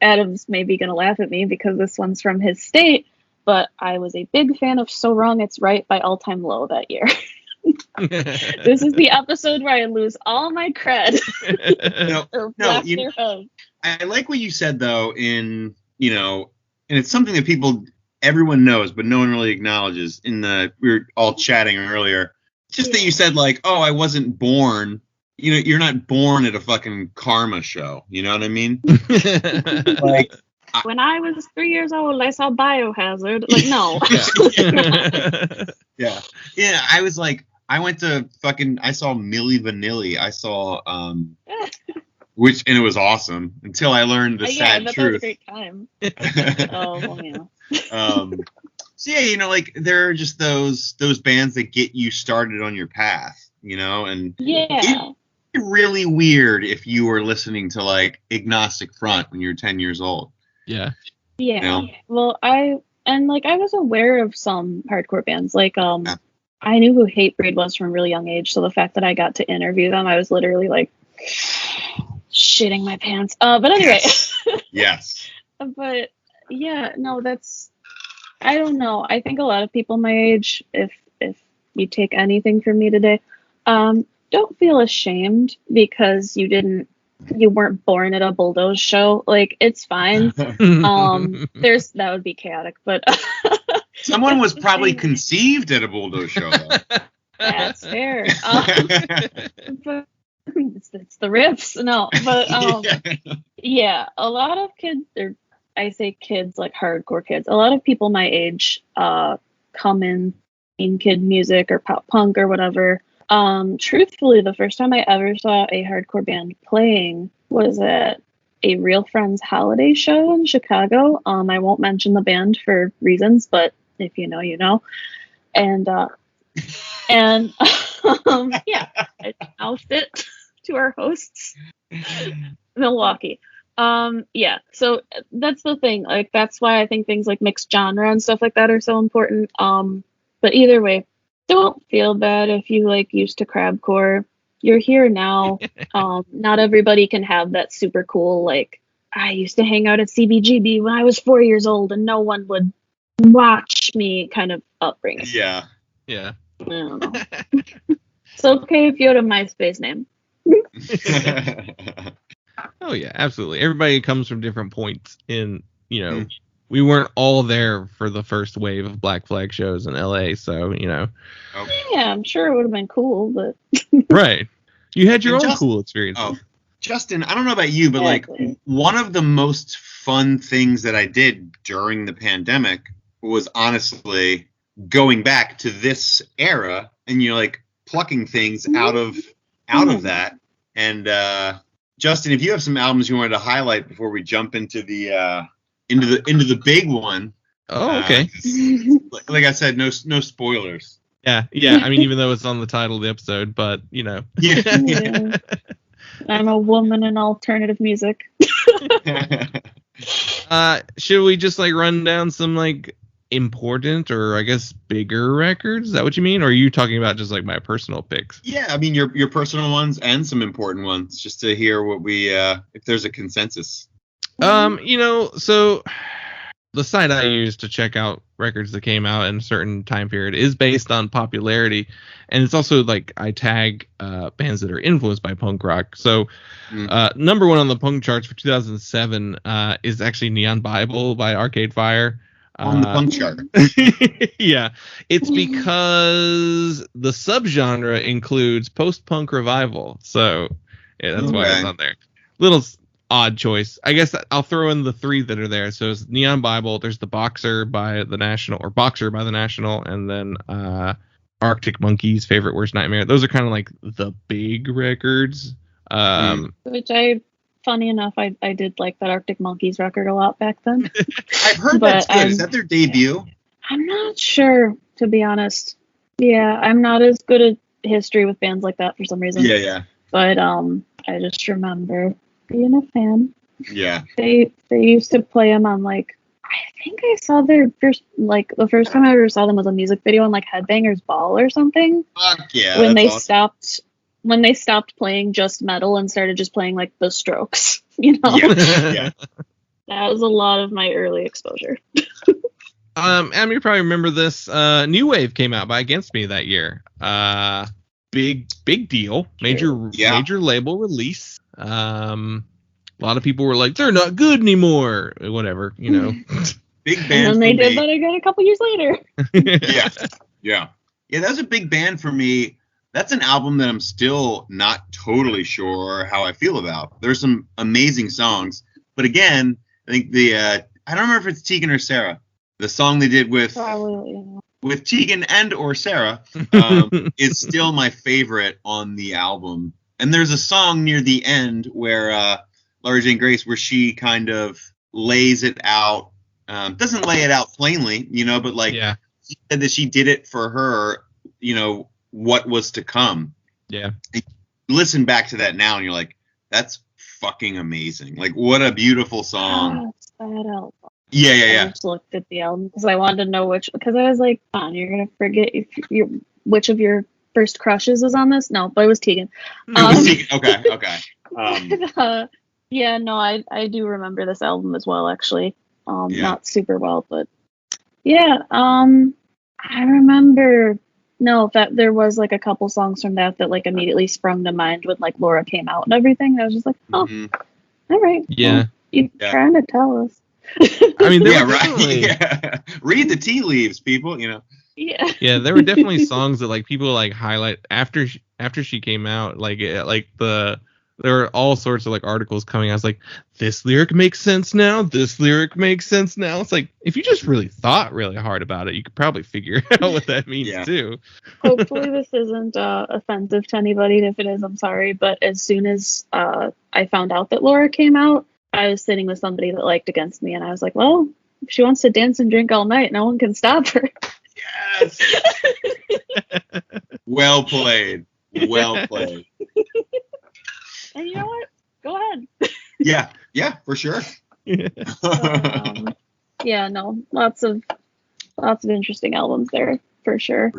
Speaker 5: Adam's maybe gonna laugh at me because this one's from his state, but I was a big fan of So Wrong It's Right by All Time Low that year. This is the episode where I lose all my cred.
Speaker 4: I like what you said though, in, you know, and it's something that everyone knows, but no one really acknowledges. We were all chatting earlier, just that you said like, oh, I wasn't born. You know, you're not born at a fucking Karma show. You know what I mean? Like,
Speaker 5: when I was 3 years old, I saw Biohazard. Like, no.
Speaker 4: Yeah. I was like, I saw Milli Vanilli. I saw, and it was awesome until I learned the sad truth.
Speaker 5: That was a great time. Oh, well, yeah.
Speaker 4: So yeah, you know, like there are just those bands that get you started on your path, you know, and you're really weird if you were listening to like Agnostic Front when you were 10 years old.
Speaker 3: Yeah.
Speaker 5: Yeah.
Speaker 4: You know?
Speaker 5: Well, I was aware of some hardcore bands. Like, I knew who Hatebreed was from a really young age. So the fact that I got to interview them, I was literally like shitting my pants. But anyway.
Speaker 4: Yes.
Speaker 5: But yeah, no, I don't know. I think a lot of people my age, if you take anything from me today, don't feel ashamed because you weren't born at a Bulldoze show. Like, it's fine. That would be chaotic, but
Speaker 4: someone was probably conceived at a Bulldoze show, though.
Speaker 5: That's fair. But it's the riffs. No, but yeah, a lot of kids, or I say kids like hardcore kids, a lot of people my age come in kid music or pop punk or whatever. Truthfully, the first time I ever saw a hardcore band playing was at a Real Friends holiday show in Chicago. I won't mention the band for reasons, but if you know, you know. And yeah, I mouthed it to our hosts, Milwaukee. Yeah, so that's the thing. Like, that's why I think things like mixed genre and stuff like that are so important. But either way, don't feel bad if you like used to crabcore. You're here now. Not everybody can have that super cool, like, I used to hang out at CBGB when I was 4 years old and no one would watch me kind of upbringing.
Speaker 4: Yeah.
Speaker 3: Yeah.
Speaker 5: I don't know. It's okay if you had a MySpace name.
Speaker 3: Oh yeah, absolutely. Everybody comes from different points in, we weren't all there for the first wave of Black Flag shows in LA, so,
Speaker 4: Okay.
Speaker 5: Yeah, I'm sure it would have been cool, but
Speaker 3: right. You had your
Speaker 4: And
Speaker 3: own
Speaker 4: Justin-
Speaker 3: cool experiences.
Speaker 4: Oh, Justin, I don't know about you, but
Speaker 5: Exactly.
Speaker 4: like one of the most fun things that I did during the pandemic was honestly going back to this era and like plucking things out of that. And Justin, if you have some albums you wanted to highlight before we jump into the big one.
Speaker 3: Oh, okay.
Speaker 4: Like I said, no spoilers.
Speaker 3: Yeah. I mean, even though it's on the title of the episode, but
Speaker 4: Yeah.
Speaker 5: Yeah. I'm a woman in alternative music.
Speaker 3: Should we just like run down some like important or I guess bigger records? Is that what you mean? Or are you talking about just like my personal picks?
Speaker 4: Yeah, I mean your personal ones and some important ones, just to hear what we if there's a consensus.
Speaker 3: So the site I use to check out records that came out in a certain time period is based on popularity, and it's also like I tag bands that are influenced by punk rock. So number one on the punk charts for 2007 is actually Neon Bible by Arcade Fire.
Speaker 4: On the punk chart.
Speaker 3: Yeah, it's because the subgenre includes post-punk revival, so yeah, that's why it's on there. Little odd choice. I guess I'll throw in the three that are there. So it's Neon Bible, there's the Boxer by the National, and then Arctic Monkeys, Favorite Worst Nightmare. Those are kind of like the big records.
Speaker 5: Which funny enough, I did like that Arctic Monkeys record a lot back then.
Speaker 4: I've heard that's good. Is that their debut?
Speaker 5: I'm not sure, to be honest. Yeah, I'm not as good at history with bands like that for some reason.
Speaker 4: Yeah.
Speaker 5: But I just remember being a fan.
Speaker 4: Yeah.
Speaker 5: They used to play them on like, I think I saw their first, like the first time I ever saw them was a music video on like Headbangers Ball or something.
Speaker 4: Fuck yeah.
Speaker 5: When they
Speaker 4: awesome.
Speaker 5: stopped playing just metal and started just playing like the Strokes, Yeah. That was a lot of my early exposure.
Speaker 3: Adam, you probably remember this. New Wave came out by Against Me that year. Big deal. Major label release. A lot of people were like, they're not good anymore. Whatever,
Speaker 4: Big band.
Speaker 5: And then they did that again a couple years later.
Speaker 4: Yeah. That was a big band for me. That's an album that I'm still not totally sure how I feel about. There's some amazing songs, but again, I think I don't remember if it's Tegan or Sarah. The song they did with Tegan and or Sarah is still my favorite on the album. And there's a song near the end where Laura Jane Grace, where she kind of lays it out, doesn't lay it out plainly, but like she said that she did it for her, what was to come.
Speaker 3: Yeah.
Speaker 4: listen back to that now and you're like, that's fucking amazing. Like, what a beautiful song.
Speaker 5: That's that album.
Speaker 4: Yeah.
Speaker 5: I just looked at the album because I wanted to know because I was like, you're going to forget which of your first crushes was on this? No, but it was Tegan.
Speaker 4: Okay.
Speaker 5: Yeah, no, I do remember this album as well, actually. Not super well, but yeah. I remember that there was like a couple songs from that like immediately sprung to mind when like Laura came out and everything. I was just like, all right.
Speaker 3: Yeah.
Speaker 5: Well, you're trying to tell us.
Speaker 3: I mean,
Speaker 4: right. Yeah. Read the tea leaves, people.
Speaker 5: Yeah.
Speaker 3: Yeah, there were definitely songs that like people like highlight after she came out. Like there were all sorts of like articles coming out. It's like, this lyric makes sense now. This lyric makes sense now. It's like, if you just really thought really hard about it, you could probably figure out what that means too.
Speaker 5: Hopefully this isn't offensive to anybody. And if it is, I'm sorry. But as soon as I found out that Laura came out, I was sitting with somebody that liked Against Me. And I was like, well, if she wants to dance and drink all night, no one can stop her.
Speaker 4: Yes. Well played.
Speaker 5: And you know what? Go ahead.
Speaker 4: Yeah, for sure.
Speaker 5: Lots of interesting albums there for sure.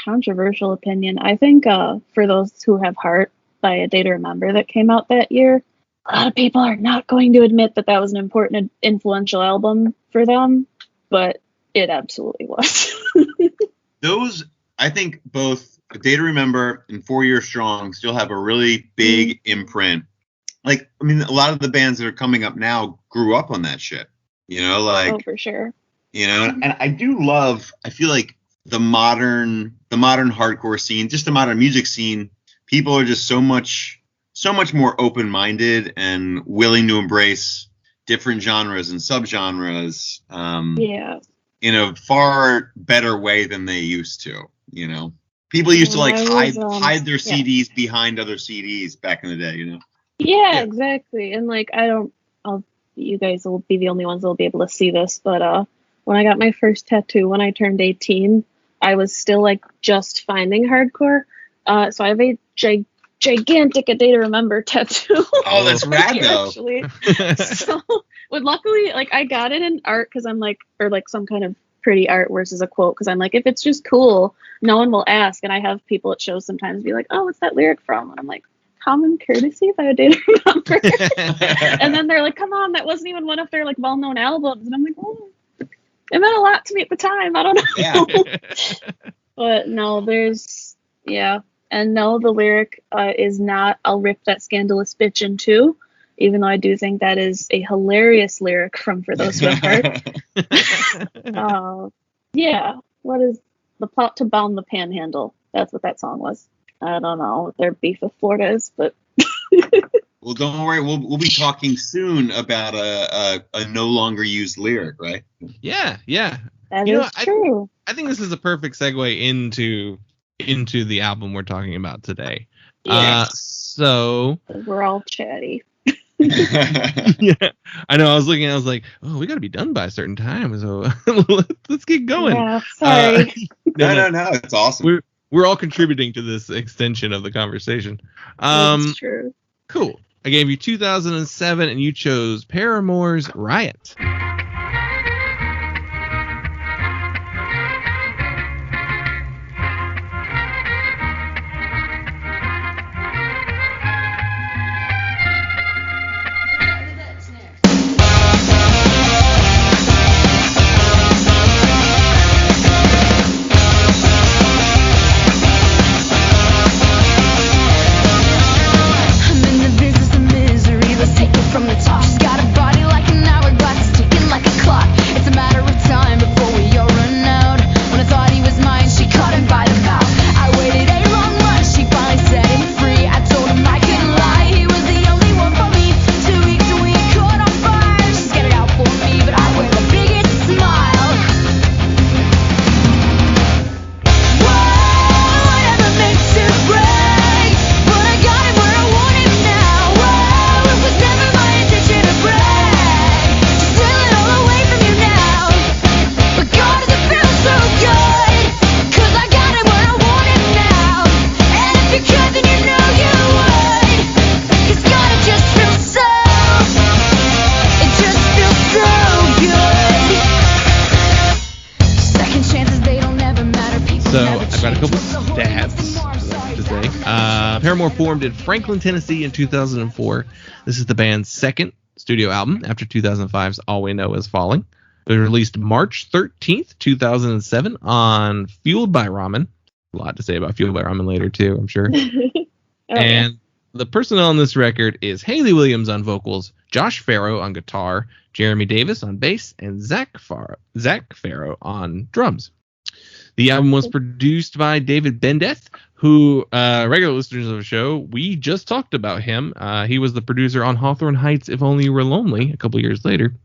Speaker 5: Controversial opinion. I think for those who have heart by A Day to Remember that came out that year, a lot of people are not going to admit that was an important, influential album for them, but it absolutely was.
Speaker 4: Those, I think, both A Day to Remember and 4 Year Strong still have a really big imprint. Like, I mean, a lot of the bands that are coming up now grew up on that shit. Oh,
Speaker 5: for sure.
Speaker 4: And I do love, I feel like the modern hardcore scene, just the modern music scene, people are just so much more open-minded and willing to embrace different genres and subgenres. In a far better way than they used to, People used to hide their CDs behind other CDs back in the day,
Speaker 5: Yeah, exactly. And like, you guys will be the only ones that will be able to see this, but when I got my first tattoo when I turned 18, I was still like just finding hardcore. So I have a gigantic A Day to Remember tattoo.
Speaker 4: Oh, that's rad though.
Speaker 5: Actually. So, but luckily, like I got it in art because I'm like, or like some kind of pretty art versus a quote, because I'm like, if it's just cool, no one will ask. And I have people at shows sometimes be like, oh, what's that lyric from? And I'm like, Common Courtesy by A Day to Remember. And then they're like, come on, that wasn't even one of their like well-known albums. And I'm like, well, it meant a lot to me at the time. I don't know. Yeah. But no, and no, the lyric is not, I'll rip that scandalous bitch in two, even though I do think that is a hilarious lyric from For Those Who Have Heart. What is the plot to Bound the Panhandle? That's what that song was. I don't know what their beef with Florida is, but...
Speaker 4: Well, don't worry. We'll be talking soon about a no longer used lyric, right?
Speaker 3: Yeah.
Speaker 5: That is true.
Speaker 3: I think this is a perfect segue into the album we're talking about today. So
Speaker 5: we're all chatty.
Speaker 3: Yeah, I know. I was like, oh, we got to be done by a certain time, so let's get going.
Speaker 5: Yeah, sorry.
Speaker 4: No, it's awesome.
Speaker 3: We're all contributing to this extension of the conversation.
Speaker 5: That's true.
Speaker 3: Cool. I gave you 2007, and you chose Paramore's Riot.
Speaker 6: I'm in the business of misery. Let's take it from the top. She's got a body like an hourglass.
Speaker 3: Paramore formed in Franklin, Tennessee in 2004. This is the band's second studio album after 2005's All We Know Is Falling. It was released March 13th, 2007 on Fueled by Ramen. A lot to say about Fueled by Ramen later, too, I'm sure. And the personnel on this record is Hayley Williams on vocals, Josh Farrow on guitar, Jeremy Davis on bass, and Zach Farrow on drums. The album was produced by David Bendeth, who, regular listeners of the show, we just talked about him. He was the producer on Hawthorne Heights, If Only You Were Lonely, a couple years later.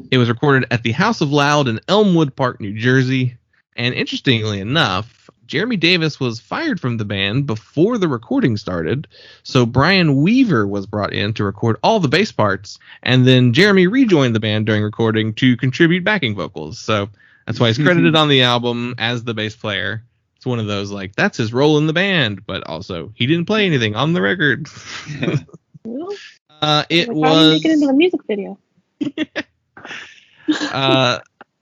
Speaker 3: It was recorded at the House of Loud in Elmwood Park, New Jersey. And interestingly enough, Jeremy Davis was fired from the band before the recording started, so Brian Weaver was brought in to record all the bass parts, and then Jeremy rejoined the band during recording to contribute backing vocals. So that's why he's credited on the album as the bass player. It's one of those, like, that's his role in the band, but also he didn't play anything on the record. It was... How do you make it into the music video?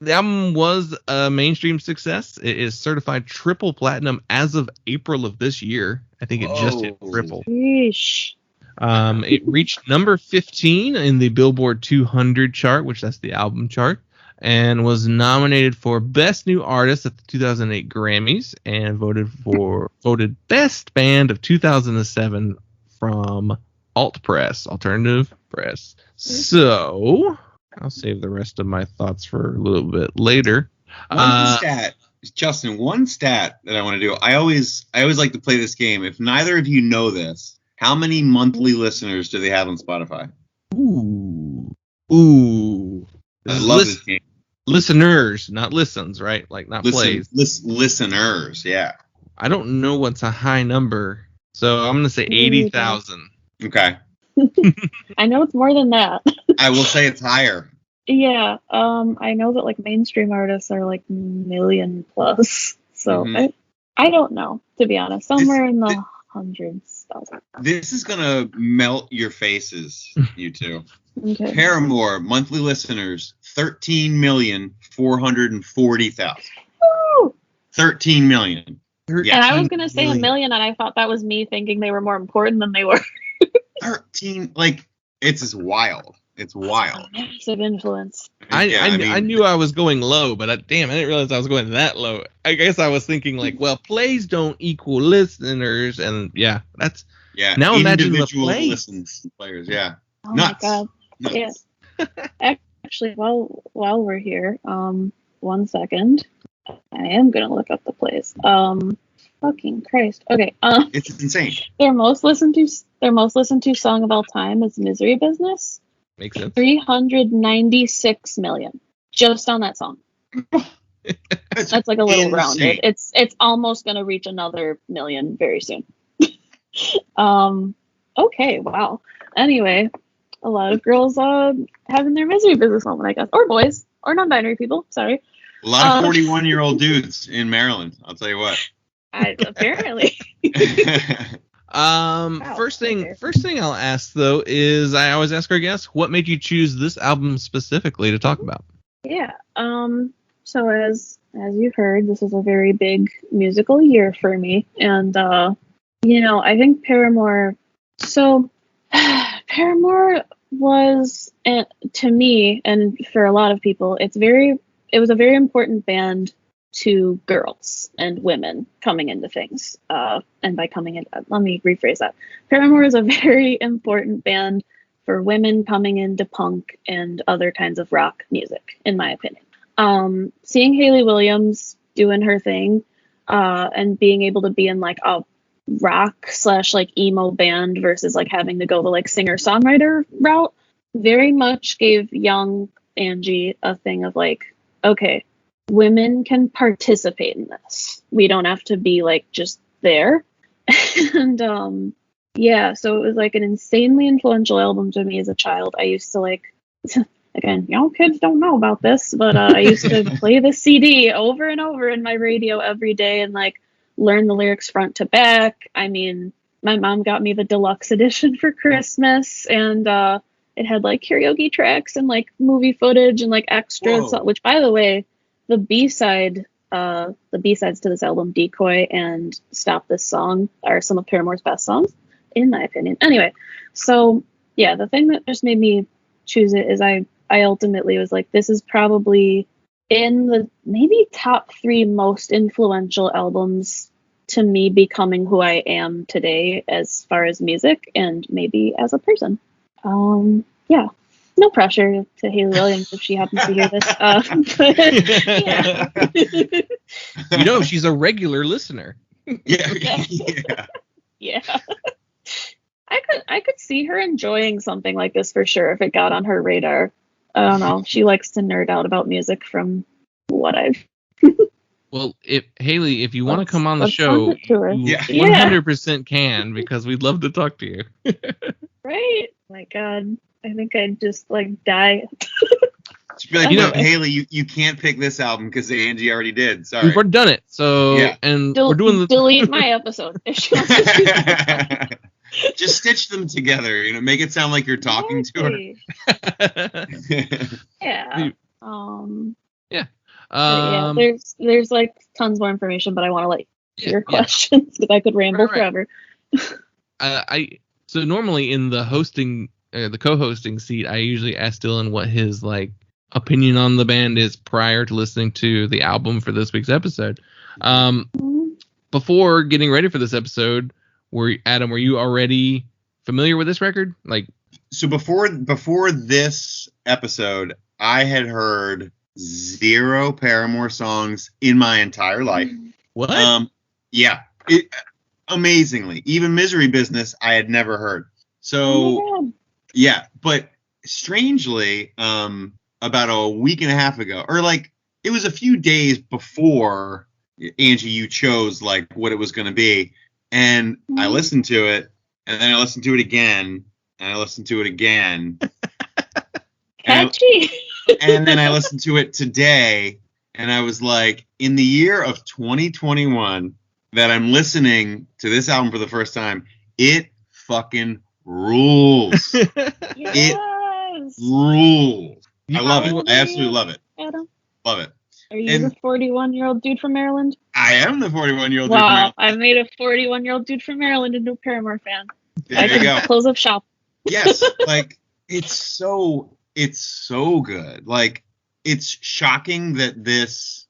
Speaker 3: The album was a mainstream success. It is certified triple platinum as of April of this year. I think it just hit triple.
Speaker 5: Yeesh.
Speaker 3: It reached number 15 in the Billboard 200 chart, which that's the album chart, and was nominated for Best New Artist at the 2008 Grammys and voted Best Band of 2007 from Alternative Press. So I'll save the rest of my thoughts for a little bit later.
Speaker 4: One stat that I want to do. I always like to play this game. If neither of you know this, how many monthly listeners do they have on Spotify?
Speaker 3: Ooh.
Speaker 4: I love this game.
Speaker 3: Listeners, not listens, right? Like not plays.
Speaker 4: Listeners, yeah.
Speaker 3: I don't know what's a high number, so I'm going to say 80,000.
Speaker 4: Okay.
Speaker 5: I know it's more than that.
Speaker 4: I will say it's higher.
Speaker 5: Yeah, I know that like mainstream artists are like million plus. So I don't know, to be honest. Somewhere in the hundreds.
Speaker 4: This is gonna melt your faces, you two.
Speaker 5: Okay.
Speaker 4: Paramore monthly listeners 13,440,000.
Speaker 5: Woo!
Speaker 4: 13 million.
Speaker 5: Yeah, and I was gonna say a million, and I thought that was me thinking they were more important than they were.
Speaker 4: 13, like, it's just wild. It's wild.
Speaker 5: Massive influence.
Speaker 3: I knew I was going low, but I didn't realize I was going that low. I guess I was thinking like, well, plays don't equal listeners, and now imagine the plays.
Speaker 4: Players, yeah.
Speaker 5: Oh
Speaker 4: Nuts.
Speaker 5: My God.
Speaker 4: Nuts.
Speaker 5: Yeah. Actually, while we're here, 1 second, I am gonna look up the plays. Fucking Christ. Okay.
Speaker 4: It's insane.
Speaker 5: Their most listened to song of all time is "Misery Business."
Speaker 3: Makes sense.
Speaker 5: 396 million just on that song. That's like a little rounded. It's almost gonna reach another million very soon. Okay. Wow. Anyway, a lot of girls having their misery business moment, I guess, or boys, or non-binary people. Sorry.
Speaker 4: A lot of 41-year-old dudes in Maryland. I'll tell you what.
Speaker 5: Apparently.
Speaker 3: First thing I'll ask though is I always ask our guests, what made you choose this album specifically to talk about?
Speaker 5: Yeah. So as you've heard, this is a very big musical year for me, and I think Paramore. So Paramore was, to me and for a lot of people, it was a very important band to girls and women coming into things. And by coming in, let me rephrase that. Paramore is a very important band for women coming into punk and other kinds of rock music, in my opinion. Seeing Hayley Williams doing her thing, and being able to be in like a rock / like emo band versus like having to go the like singer-songwriter route very much gave young Angie a thing of like, okay, women can participate in this. We don't have to be like just there. And so it was like an insanely influential album to me as a child. I used to like, again, kids don't know about this, but I used to play the CD over and over in my radio every day and like learn the lyrics front to back. I mean, my mom got me the deluxe edition for Christmas, and it had like karaoke tracks and like movie footage and like extras. Which, by the way, the B-side the B-sides to this album, Decoy and Stop This Song, are some of Paramore's best songs, in my opinion. Anyway, so yeah, the thing that just made me choose it is I ultimately was like, this is probably in the maybe top 3 most influential albums to me becoming who I am today as far as music and maybe as a person. Yeah, no pressure to Haley Williams if she happens to hear this. But, yeah.
Speaker 3: She's a regular listener.
Speaker 5: Yeah. I could see her enjoying something like this for sure if it got on her radar. I don't know. She likes to nerd out about music from what I've.
Speaker 3: Well, if you want to come on the show, you 100% can, because we'd love to talk to you.
Speaker 5: Right? My God, I think I'd just like die.
Speaker 4: She'd be like, Haley, you can't pick this album because Angie already did. Sorry,
Speaker 3: we've already done it. So and we're doing the
Speaker 5: delete my episode if she wants to do that.
Speaker 4: Just stitch them together, make it sound like you're talking to her.
Speaker 5: Yeah.
Speaker 3: Yeah.
Speaker 5: There's like tons more information, but I want to let your questions because I could ramble forever.
Speaker 3: So normally in the hosting, the co-hosting seat, I usually ask Dylan what his like opinion on the band is prior to listening to the album for this week's episode. Before getting ready for this episode, were you already familiar with this record?
Speaker 4: So before this episode, I had heard 0 Paramore songs in my entire life.
Speaker 3: What?
Speaker 4: Yeah. Amazingly, even Misery Business I had never heard. So yeah, but strangely, about a week and a half ago, or it was a few days before, Angie, you chose what it was going to be, and I listened to it, and then I listened to it again, and I listened to it again.
Speaker 5: Catchy.
Speaker 4: And then I listened to it today, and I was like, in the year of 2021 that I'm listening to this album for the first time, it fucking rules.
Speaker 5: Yes.
Speaker 4: It rules. I love it. I absolutely love it.
Speaker 5: Adam?
Speaker 4: Love it.
Speaker 5: Are you the 41-year-old dude from Maryland?
Speaker 4: I am the 41-year-old dude from
Speaker 5: Wow,
Speaker 4: Maryland.
Speaker 5: I made a 41-year-old dude from Maryland into a Paramore fan.
Speaker 4: There you go.
Speaker 5: Close up shop.
Speaker 4: Yes, it's so good. It's shocking that this.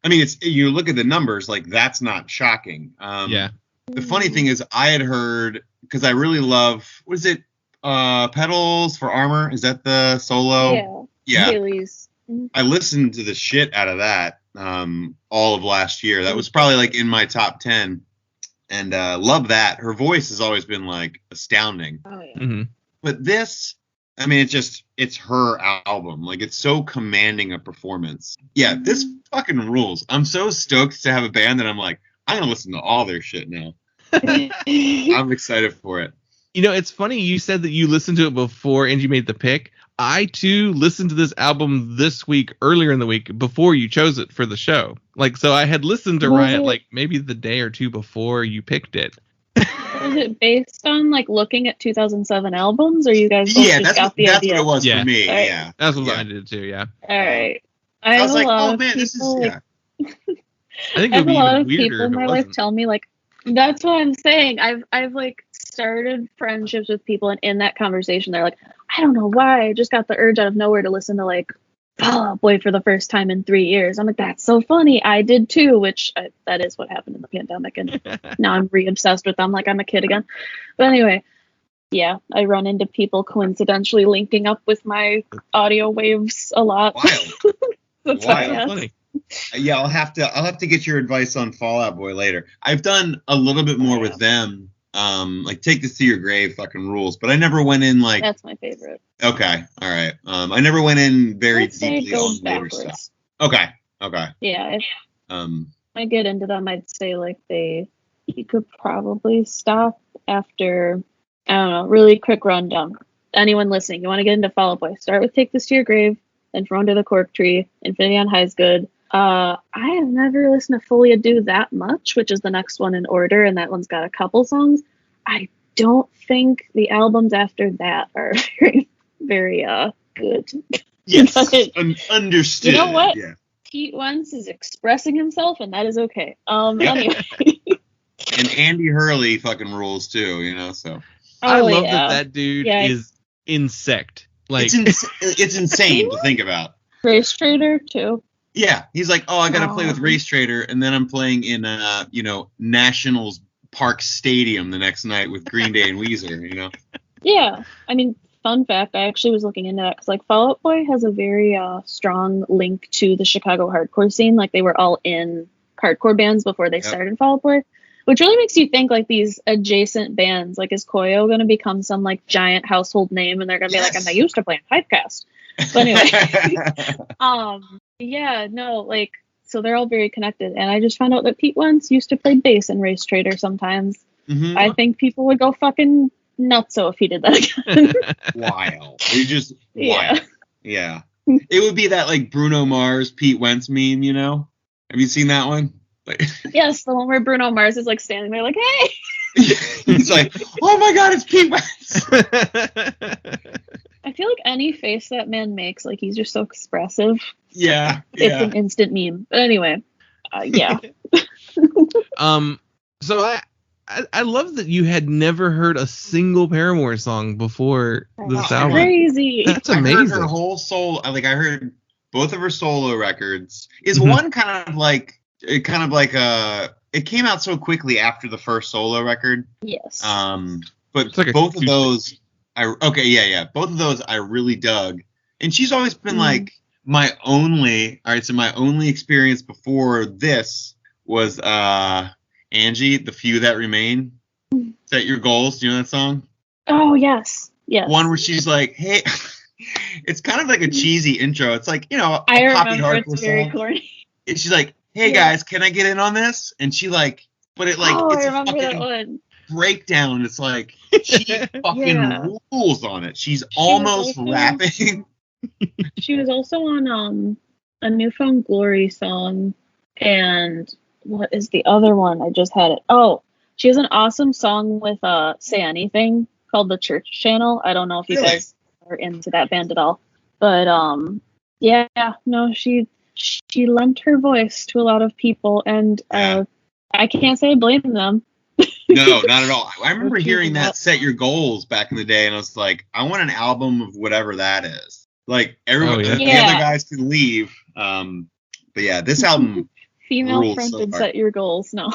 Speaker 4: I mean, you look at the numbers, that's not shocking. The funny thing is, I had heard, because I really love, what is it? Petals for Armor? Is that the solo? Yeah.
Speaker 5: Haley's.
Speaker 4: I listened to the shit out of that all of last year. That was probably in my top 10, and love that. Her voice has always been astounding.
Speaker 5: Oh yeah.
Speaker 3: Mm-hmm.
Speaker 4: But this, I mean, it's her album. It's so commanding a performance. Yeah, this fucking rules. I'm so stoked to have a band that I'm I'm gonna listen to all their shit now. I'm excited for it.
Speaker 3: It's funny you said that you listened to it before Angie made the pick. I too listened to this album this week, earlier in the week, before you chose it for the show. So I had listened to Riot maybe the day or two before you picked it.
Speaker 5: Was it based on looking at 2007 albums, or you guys both just got the idea?
Speaker 4: That's what it was for me.
Speaker 5: Right.
Speaker 4: Yeah,
Speaker 3: that's what I did too. Yeah.
Speaker 5: All right. I
Speaker 4: was
Speaker 5: have a lot
Speaker 4: oh
Speaker 5: of
Speaker 4: man,
Speaker 5: people,
Speaker 4: this is
Speaker 3: I think it would be
Speaker 5: a lot
Speaker 3: even
Speaker 5: of
Speaker 3: weirder
Speaker 5: people in
Speaker 3: if
Speaker 5: my
Speaker 3: it
Speaker 5: life
Speaker 3: wasn't.
Speaker 5: tell me that's what I'm saying. I've started friendships with people, and in that conversation they're I don't know why I just got the urge out of nowhere to listen to Fall Out Boy for the first time in 3 years. I'm that's so funny. I did too, which that is what happened in the pandemic, and now I'm re-obsessed with them I'm a kid again. But anyway, yeah, I run into people coincidentally linking up with my audio waves a lot.
Speaker 4: wild.
Speaker 5: That's
Speaker 4: Wild.
Speaker 3: Funny.
Speaker 4: Yeah, I'll have to get your advice on Fall Out Boy later. I've done a little bit more with them. Take This to Your Grave fucking rules, but I never went in
Speaker 5: That's my favorite.
Speaker 4: Okay, all right. I never went in very
Speaker 5: I'd say it
Speaker 4: deeply
Speaker 5: goes
Speaker 4: on later
Speaker 5: backwards.
Speaker 4: stuff. Okay.
Speaker 5: Yeah, if
Speaker 4: Um,
Speaker 5: I get into them, I'd say you could probably stop after, I don't know, really quick rundown. Anyone listening, you want to get into Fall Out Boy, start with Take This to Your Grave, then From Under the Cork Tree, Infinity on High is good. I have never listened to Fully Ado that much, which is the next one in order, and that one's got a couple songs. I don't think the albums after that are very, very good.
Speaker 4: yes,
Speaker 5: But
Speaker 4: understood.
Speaker 5: you know what?
Speaker 4: Yeah.
Speaker 5: Pete Wentz is expressing himself, and that is okay. Anyway.
Speaker 4: And Andy Hurley fucking rules too, you know. So
Speaker 3: I love that dude is insect. Like
Speaker 4: it's insane to think about.
Speaker 5: Race Trader too.
Speaker 4: Yeah, he's like, oh, I gotta play with Race Trader, and then I'm playing in Nationals Park Stadium the next night with Green Day and Weezer, you know.
Speaker 5: Yeah, I mean, fun fact, I actually was looking into that because like Fall Out Boy has a very strong link to the Chicago hardcore scene. Like they were all in hardcore bands before they started Fall Out Boy, which really makes you think like these adjacent bands, like is Koyo going to become some like giant household name and they're going to be like, and I used to play in Typecast. But anyway, yeah, no, like, so they're all very connected. And I just found out that Pete Wentz used to play bass in Race Trader sometimes. Mm-hmm. I think people would go fucking nutso if he did that again.
Speaker 4: Wild. You just wild. Yeah. It would be that like Bruno Mars, Pete Wentz meme, you know? Have you seen that one? Like,
Speaker 5: yes, the one where Bruno Mars is like standing there like, hey.
Speaker 4: He's like, oh my god, it's Pete Wentz.
Speaker 5: I feel like any face that man makes, like he's just so expressive.
Speaker 4: Yeah.
Speaker 5: It's an instant meme. But anyway, yeah.
Speaker 3: So I love that you had never heard a single Paramore song before this album.
Speaker 5: Crazy.
Speaker 3: That's amazing.
Speaker 4: I heard her whole soul. I heard both of her solo records. Is one kind of like it came out so quickly after the first solo record.
Speaker 5: Yes.
Speaker 4: But like both of those, both of those I really dug. And she's always been like my only experience before this was Angie, The Few That Remain. Set Your Goals. Do you know that song?
Speaker 5: Oh, yes. Yes.
Speaker 4: One where she's like, hey, it's kind of like a cheesy intro. It's like, you know, a
Speaker 5: I
Speaker 4: poppy
Speaker 5: remember
Speaker 4: hardcore
Speaker 5: it's very
Speaker 4: song.
Speaker 5: corny.
Speaker 4: And she's like, hey guys, can I get in on this? And she like, but it like, it's
Speaker 5: I remember
Speaker 4: a
Speaker 5: that
Speaker 4: fucking
Speaker 5: one.
Speaker 4: breakdown. It's like, she fucking rules on it. She's almost rapping.
Speaker 5: She was also on a Newfound Glory song, and what is the other one? I just had it. Oh, she has an awesome song with Say Anything called The Church Channel. I don't know if you guys are into that band at all, but she lent her voice to a lot of people, and I can't say I blame them.
Speaker 4: No, not at all. I remember hearing that Set Your Goals back in the day, and I was like, I want an album of whatever that is. Like everyone, the other guys can leave. But yeah, this album.
Speaker 5: Female fronted Set Your Goals. No.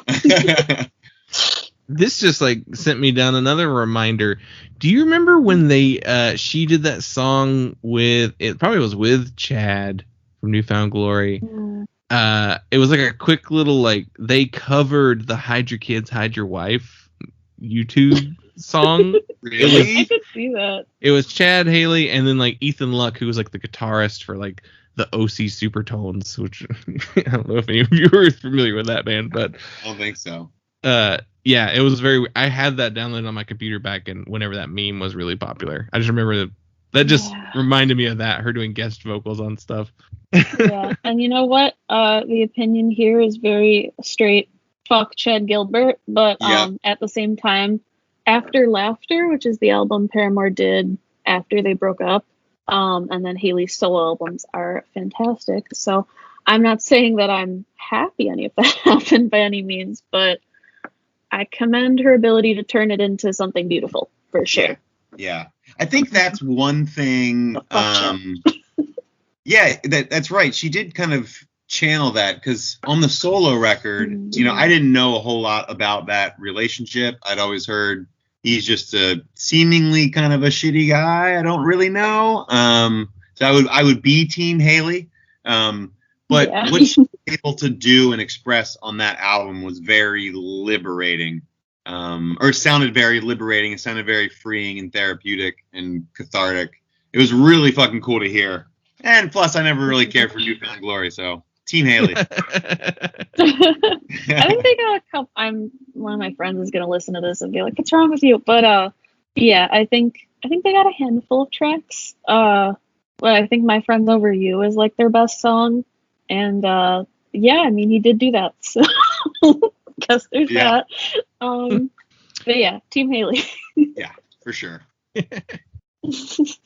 Speaker 3: This just like sent me down another reminder. Do you remember when she did that song with Chad from Newfound Glory? It was like a quick little like they covered the Hide Your Kids, Hide Your Wife YouTube song.
Speaker 4: Really?
Speaker 5: I could see that.
Speaker 3: It was Chad, Haley, and then like Ethan Luck, who was like the guitarist for like the OC Supertones, which I don't know if any of you are familiar with that band, but
Speaker 4: I don't think so.
Speaker 3: Yeah, it was I had that downloaded on my computer back in whenever that meme was really popular. I just remember that just reminded me of that, her doing guest vocals on stuff.
Speaker 5: Yeah, and you know what? The opinion here is very straight. Fuck Chad Gilbert, but at the same time, After Laughter, which is the album Paramore did after they broke up, and then Haley's solo albums are fantastic. So I'm not saying that I'm happy any of that happened by any means, but I commend her ability to turn it into something beautiful, for sure.
Speaker 4: Yeah. I think that's one thing. That's right. She did kind of channel that, because on the solo record, you know, I didn't know a whole lot about that relationship. I'd always heard he's just a seemingly kind of a shitty guy. I don't really know. So I would be Team Haley. But what she was able to do and express on that album was very liberating. Or sounded very liberating. It sounded very freeing and therapeutic and cathartic. It was really fucking cool to hear. And plus, I never really cared for Newfound Glory, so Team Haley.
Speaker 5: I think they got a couple. One of my friends is gonna listen to this and be like, "What's wrong with you?" But I think they got a handful of tracks. But I think My Friends Over You is like their best song, and I mean he did do that. So guess there's that. But yeah, Team Haley.
Speaker 4: Yeah, for sure.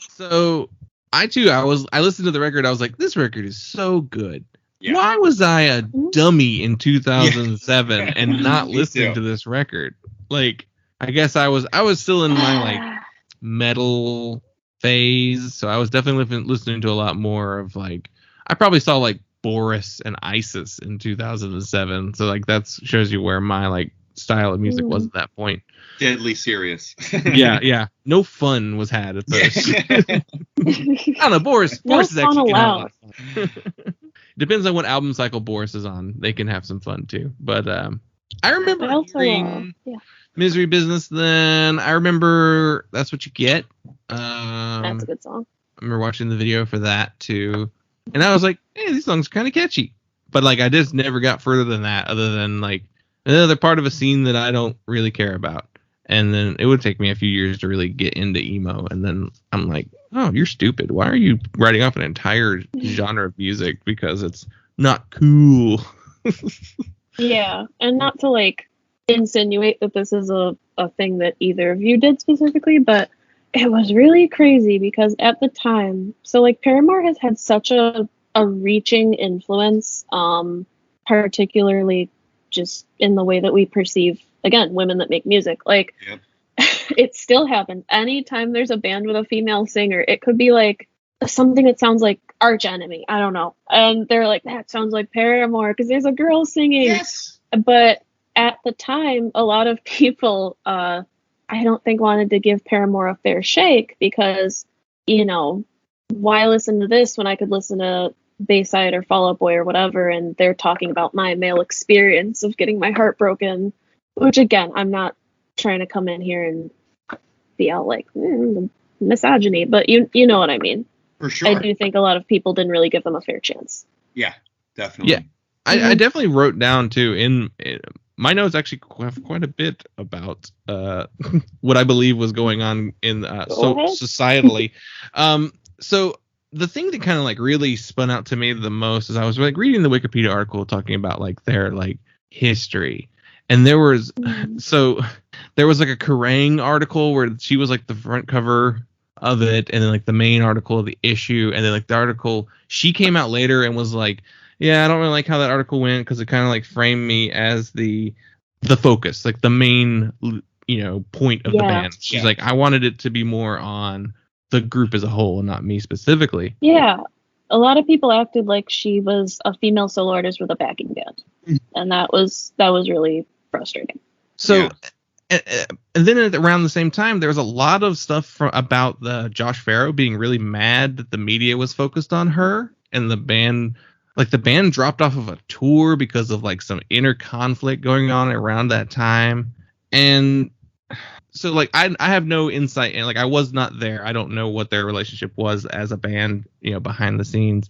Speaker 3: So I listened to the record. I was like, this record is so good.
Speaker 4: Yeah.
Speaker 3: Why was I a dummy in 2007 and not listening to this record? Like, I guess I was still in my like metal phase, so I was definitely listening to a lot more of like, I probably saw like Boris and Isis in 2007, so like that shows you where my like style of music was at that point.
Speaker 4: Deadly serious.
Speaker 3: yeah. No fun was had at those. I don't know, Boris is actually allowed. Depends on what album cycle Boris is on. They can have some fun too. But I remember hearing Misery Business then. I remember That's What You Get.
Speaker 5: That's a good song.
Speaker 3: I remember watching the video for that too. And I was like, hey, these songs are kind of catchy. But like I just never got further than that, other than like another part of a scene that I don't really care about. And then it would take me a few years to really get into emo. And then I'm like, oh, you're stupid. Why are you writing off an entire genre of music because it's not cool?
Speaker 5: Yeah. And not to like insinuate that this is a thing that either of you did specifically, but it was really crazy because at the time, so like Paramore has had such a reaching influence, particularly just in the way that we perceive, again, women that make music. Like, it still happens. Anytime there's a band with a female singer, it could be like something that sounds like Arch Enemy. I don't know. And they're like, that sounds like Paramore because there's a girl singing. Yes. But at the time, a lot of people, I don't think wanted to give Paramore a fair shake because, you know, why listen to this when I could listen to Bayside or Fall Out Boy or whatever, and they're talking about my male experience of getting my heart broken, which again, I'm not trying to come in here and be out like misogyny, but you know what I mean.
Speaker 4: For sure.
Speaker 5: I do think a lot of people didn't really give them a fair chance.
Speaker 4: Yeah, definitely.
Speaker 3: Yeah, I definitely wrote down too in my notes actually have quite a bit about what I believe was going on in societally. So the thing that kind of like really spun out to me the most is I was like reading the Wikipedia article talking about like their like history, and there was like a Kerrang article where she was like the front cover of it, and then like the main article of the issue, and then like the article she came out later and was like, yeah, I don't really like how that article went because it kind of like framed me as the focus, like the main, you know, point of the band. She's like, I wanted it to be more on the group as a whole and not me specifically. Yeah.
Speaker 5: A lot of people acted like she was a female solo artist with a backing band. And that was really frustrating.
Speaker 3: So, and then around the same time, there was a lot of stuff about the Josh Farro being really mad that the media was focused on her, and the band dropped off of a tour because of like some inner conflict going on around that time. And so like I have no insight, and like I was not there. I don't know what their relationship was as a band, you know, behind the scenes.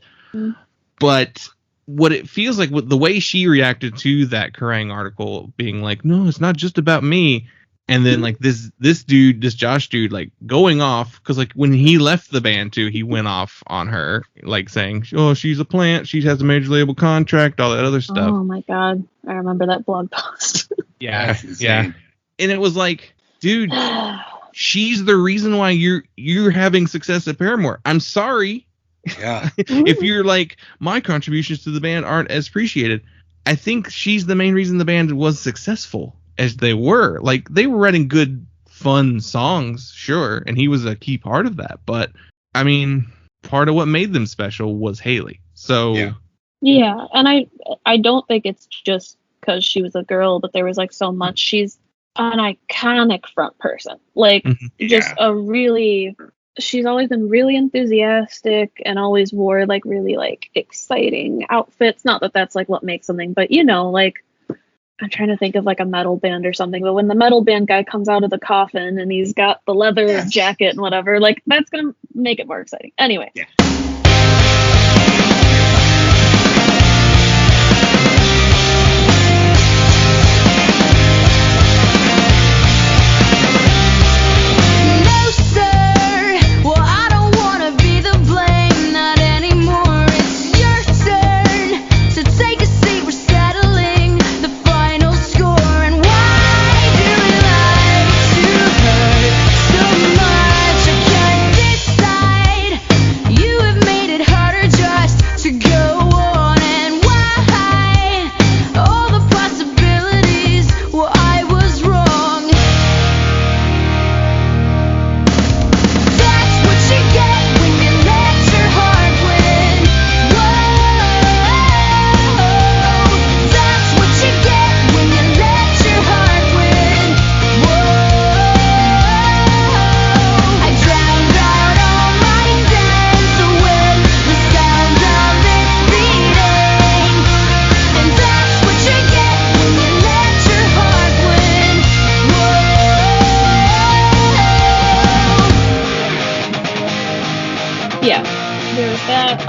Speaker 3: But what it feels like, the way she reacted to that Kerrang article being like, no, it's not just about me. And then like this Josh dude, like going off, because like when he left the band too, he went off on her, like saying, oh, she's a plant, she has a major label contract, all that other stuff.
Speaker 5: Oh my God, I remember that blog post.
Speaker 3: Yeah. And it was like, dude, she's the reason why you're having success at Paramore. I'm sorry.
Speaker 4: Yeah.
Speaker 3: If you're like, my contributions to the band aren't as appreciated. I think she's the main reason the band was successful as they were. Like, they were writing good, fun songs, sure, and he was a key part of that. But I mean, part of what made them special was Haley. So
Speaker 5: yeah, and I don't think it's just because she was a girl, but there was like so much. She's an iconic front person, like just a really. She's always been really enthusiastic and always wore like really like exciting outfits. Not that that's like what makes something, but you know, like I'm trying to think of like a metal band or something. But when the metal band guy comes out of the coffin and he's got the leather jacket and whatever, like that's gonna make it more exciting. Anyway.
Speaker 4: Yeah.
Speaker 6: You
Speaker 5: Yeah, there was that.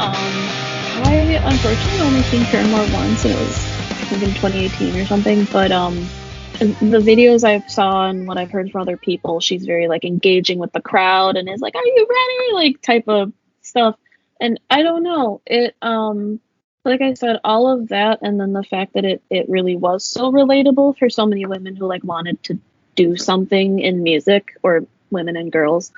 Speaker 5: I unfortunately only seen Paramore once, and it was I think in 2018 or something. But the videos I saw and what I've heard from other people, she's very like engaging with the crowd and is like, "Are you ready?" like type of stuff. And I don't know, it like I said, all of that, and then the fact that it really was so relatable for so many women who like wanted to do something in music, or women and girls.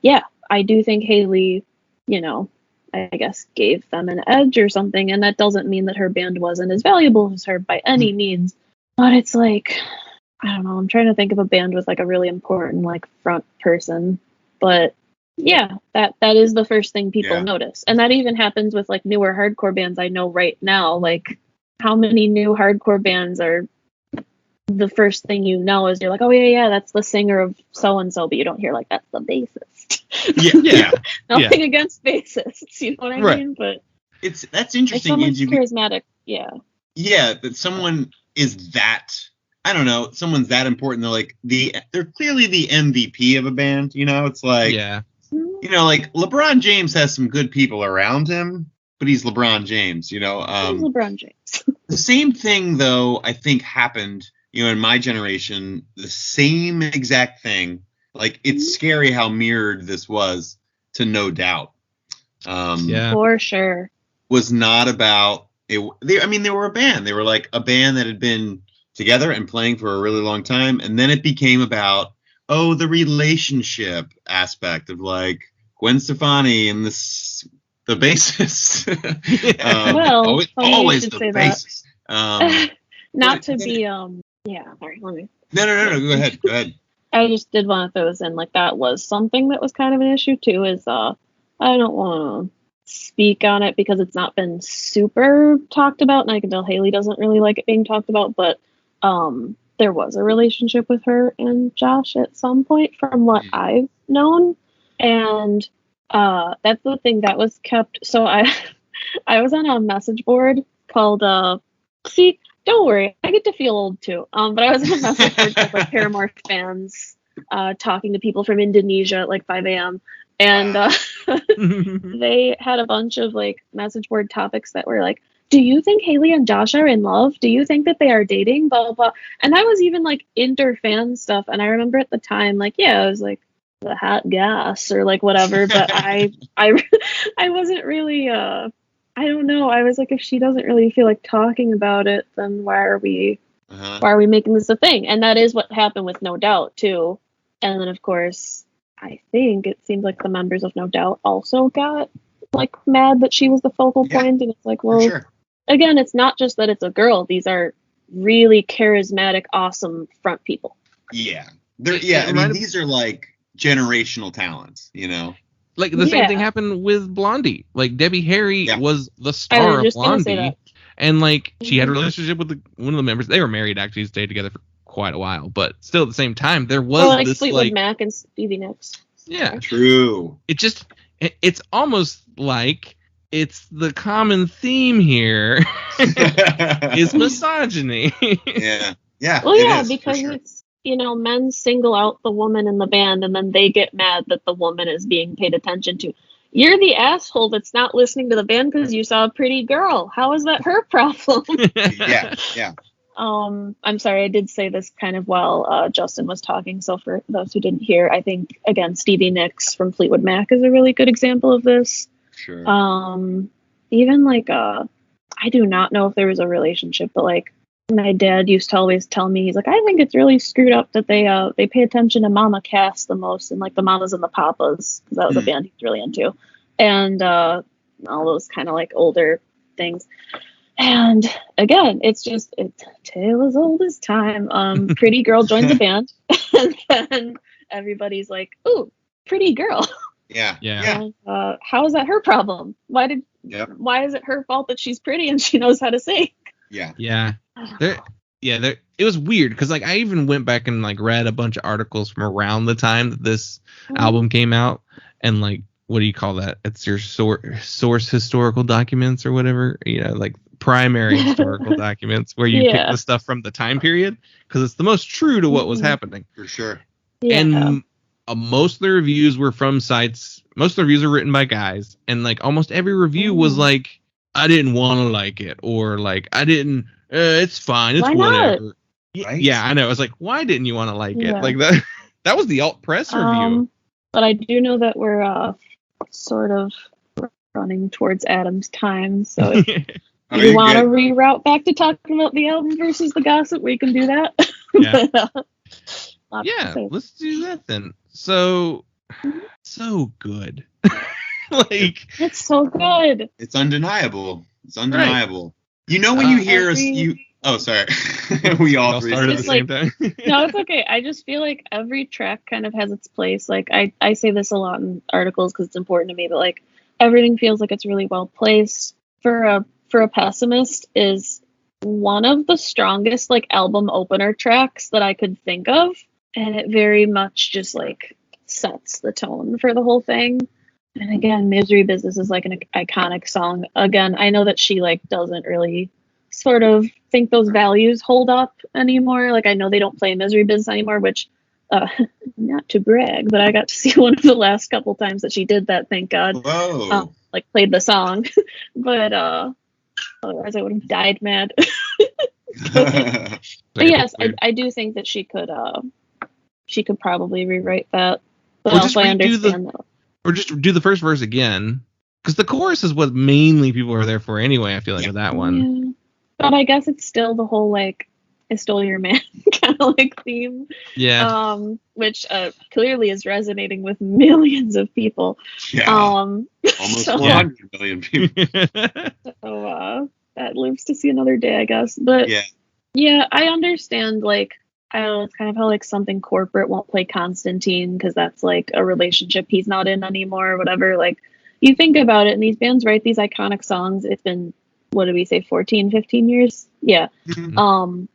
Speaker 5: Yeah, I do think Haley, I guess gave them an edge or something, and that doesn't mean that her band wasn't as valuable as her by any means. But it's like, I don't know, I'm trying to think of a band with like a really important like front person. But yeah, that is the first thing people notice. And that even happens with like newer hardcore bands I know right now. Like, how many new hardcore bands are the first thing you know is you're like, oh yeah, that's the singer of so and so, but you don't hear like that's the bassist.
Speaker 4: Yeah.
Speaker 5: Nothing against bassists, you know what I mean? But
Speaker 4: that's interesting.
Speaker 5: Like someone's charismatic,
Speaker 4: Yeah, that someone is that, I don't know, someone's that important. They're like they're clearly the MVP of a band. It's like, like LeBron James has some good people around him, but he's LeBron James. He's
Speaker 5: LeBron James.
Speaker 4: The same thing, though, I think happened, in my generation. The same exact thing. Like, it's scary how mirrored this was to No Doubt.
Speaker 5: For sure.
Speaker 4: Was not about it. They were a band. They were like a band that had been together and playing for a really long time, and then it became about the relationship aspect of like Gwen Stefani and the bassist. Always the bassist.
Speaker 5: Not to be sorry, let me.
Speaker 4: No. Go ahead.
Speaker 5: I just did want to throw this in. Like, that was something that was kind of an issue too. Is I don't want to speak on it because it's not been super talked about, and I can tell Haley doesn't really like it being talked about. But there was a relationship with her and Josh at some point, from what I've known, and that's the thing that was kept. So I was on a message board called see. Don't worry, I get to feel old too. But I was in a message board with like Paramore fans, talking to people from Indonesia at like 5 a.m. And they had a bunch of like message board topics that were like, do you think Haley and Josh are in love? Do you think that they are dating? Blah, blah, blah. And I was even like inter fan stuff. And I remember at the time, like, I was like the hot gas or like whatever. But I wasn't really, I don't know. I was like, if she doesn't really feel like talking about it, then why are we making this a thing? And that is what happened with No Doubt too. And then of course, I think it seemed like the members of No Doubt also got like mad that she was the focal point. And it's like, well, again, it's not just that it's a girl. These are really charismatic, awesome front people.
Speaker 4: Yeah. These are like generational talents,
Speaker 3: Like, the same thing happened with Blondie. Like, Debbie Harry was the star of Blondie. And, like, she had a relationship with one of the members. They were married, actually, stayed together for quite a while. But still, at the same time, there was this,
Speaker 5: Fleetwood Mac and Stevie Nicks.
Speaker 3: Yeah.
Speaker 4: True.
Speaker 3: It's almost like it's the common theme here is misogyny.
Speaker 4: Yeah. Yeah.
Speaker 5: Well, yeah, because it's, men single out the woman in the band and then they get mad that the woman is being paid attention to. You're the asshole that's not listening to the band because you saw a pretty girl. How is that her problem?
Speaker 4: Yeah.
Speaker 5: I'm sorry, I did say this kind of while Justin was talking. So for those who didn't hear, I think, again, Stevie Nicks from Fleetwood Mac is a really good example of this.
Speaker 4: Sure.
Speaker 5: Even like, I do not know if there was a relationship, but like, my dad used to always tell me, he's like, I think it's really screwed up that they pay attention to Mama Cass the most, and like the Mamas and the Papas, because that was a band he was really into, and all those kind of like older things. And again, it's tale as old as time. Pretty girl joins a band, and then everybody's like, ooh, pretty girl.
Speaker 4: Yeah.
Speaker 5: And, how is that her problem? Why is it her fault that she's pretty and she knows how to sing?
Speaker 3: Yeah. It was weird because like I even went back and like read a bunch of articles from around the time that this album came out, and like, what do you call that? It's your source historical documents or whatever, like primary historical documents where you pick the stuff from the time period because it's the most true to what was happening.
Speaker 4: For sure.
Speaker 3: And most of the reviews were from sites most of the reviews are written by guys, and like almost every review was like, I didn't want to like it, or like I didn't. It's fine. It's
Speaker 5: Why not?
Speaker 3: whatever.
Speaker 4: Right?
Speaker 3: Yeah, I know. It's like, why didn't you want to like it?
Speaker 5: Yeah.
Speaker 3: Like that. That was the alt press review.
Speaker 5: But I do know that we're sort of running towards Adam's time, so if you want to reroute back to talking about the album versus the gossip, we can do that.
Speaker 3: Yeah.
Speaker 5: But,
Speaker 3: Yeah, let's do that then. So good. Like,
Speaker 5: it's so good.
Speaker 4: It's undeniable. It's undeniable. Right. You know when you hear Oh, sorry. We all
Speaker 3: started at the same time.
Speaker 5: No, it's okay. I just feel like every track kind of has its place. Like I say this a lot in articles because it's important to me, but like everything feels like it's really well placed. For a Pessimist is one of the strongest like album opener tracks that I could think of, and it very much just like sets the tone for the whole thing. And again, Misery Business is like an iconic song. Again, I know that she like doesn't really sort of think those values hold up anymore. Like I know they don't play Misery Business anymore, which not to brag, but I got to see one of the last couple times that she did that, thank God.
Speaker 4: Whoa.
Speaker 5: Like played the song. But otherwise I would have died mad. But yes, I do think that she could probably rewrite that. But also I understand that.
Speaker 3: Or just do the first verse again. Because the chorus is what mainly people are there for anyway, I feel like, with that one.
Speaker 5: Yeah. But I guess it's still the whole, like, I stole your man kind of, like, theme.
Speaker 3: Yeah.
Speaker 5: Which clearly is resonating with millions of people.
Speaker 4: Yeah. Almost 400 million people.
Speaker 5: So, that lives to see another day, I guess. But, yeah, I understand, like, I don't know, it's kind of how, like, something corporate won't play Constantine because that's, like, a relationship he's not in anymore or whatever. Like, you think about it, and these bands write these iconic songs. It's been, what did we say, 14, 15 years? Yeah.
Speaker 4: Mm-hmm.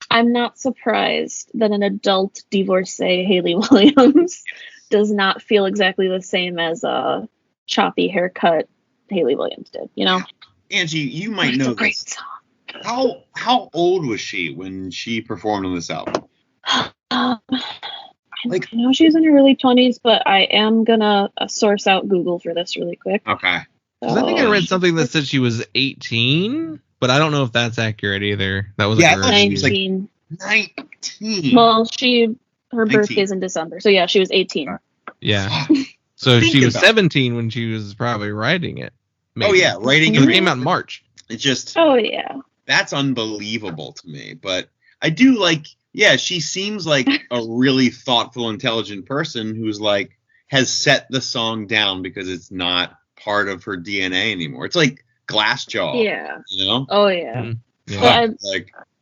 Speaker 5: I'm not surprised that an adult divorcee, Hayley Williams, does not feel exactly the same as a choppy haircut Hayley Williams did, you know?
Speaker 4: Angie, you might know
Speaker 5: great
Speaker 4: this.
Speaker 5: Song.
Speaker 4: How old was she when she performed on this album?
Speaker 5: I know she was in her early 20s, but I am gonna source out Google for this really quick.
Speaker 4: Okay.
Speaker 3: I think I read something that said she was 18, but I don't know if that's accurate either. That was
Speaker 5: 19.
Speaker 4: 19.
Speaker 5: Well, her birthday's in December, so yeah, she was 18.
Speaker 3: Yeah. So she was 17 when she was probably writing it. Maybe.
Speaker 4: Oh yeah, writing
Speaker 3: it. It came out in March.
Speaker 4: It just.
Speaker 5: Oh yeah.
Speaker 4: That's unbelievable to me, but I do like. Yeah, she seems like a really thoughtful, intelligent person who's like has set the song down because it's not part of her DNA anymore. It's like Glassjaw.
Speaker 5: Yeah.
Speaker 4: You know?
Speaker 5: Oh yeah.
Speaker 3: Mm-hmm. Yeah.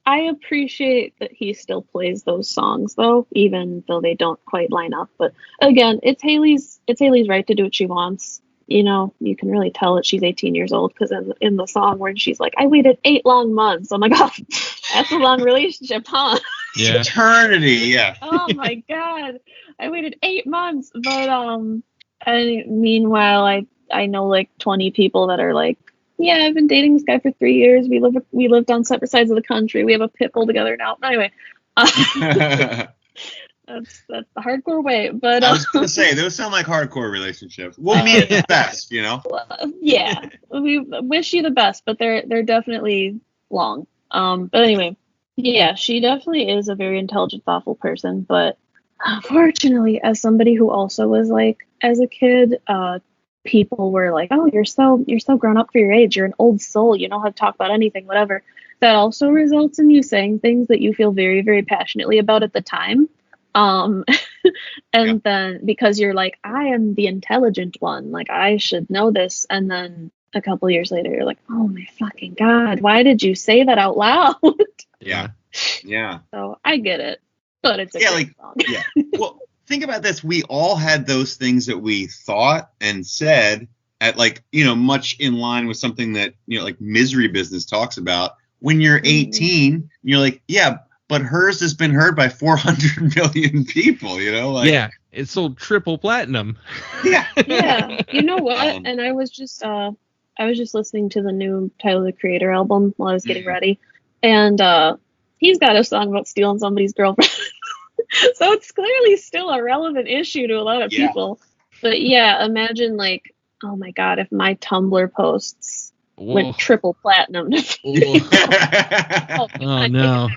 Speaker 5: I appreciate that he still plays those songs though, even though they don't quite line up. But again, it's Hayley's right to do what she wants. You know, you can really tell that she's 18 years old because in the song where she's like, I waited 8 long months. I'm like, oh, that's a long relationship, huh?
Speaker 3: Yeah.
Speaker 4: Eternity, yeah.
Speaker 5: Oh my God. I waited 8 months. But and meanwhile, I know like 20 people that are like, yeah, I've been dating this guy for 3 years. We lived on separate sides of the country. We have a pit bull together now. Anyway. That's the hardcore way, but
Speaker 4: I was gonna say those sound like hardcore relationships. We'll meet at the best, you know.
Speaker 5: Yeah, we wish you the best, but they're definitely long. But anyway, yeah, she definitely is a very intelligent, thoughtful person. But unfortunately, as somebody who also was like, as a kid, people were like, "Oh, you're so grown up for your age. You're an old soul. You know how to talk about anything, whatever." That also results in you saying things that you feel very, very passionately about at the time. Then because you're like, I am the intelligent one, like I should know this, and then a couple years later you're like, oh my fucking God, why did you say that out loud?
Speaker 4: Yeah.
Speaker 5: So I get it, but it's a great song.
Speaker 4: Yeah. Well, think about this. We all had those things that we thought and said at like, you know, much in line with something that, you know, like Misery Business talks about. When you're 18, you're like, yeah, but hers has been heard by 400 million people, you know? Like,
Speaker 3: yeah, it sold triple platinum.
Speaker 4: Yeah.
Speaker 5: Yeah. You know what? And I was just listening to the new Tyler the Creator album while I was getting ready. And he's got a song about stealing somebody's girlfriend. So it's clearly still a relevant issue to a lot of people. But yeah, imagine like, oh my god, if my Tumblr posts went triple platinum.
Speaker 3: Oh no.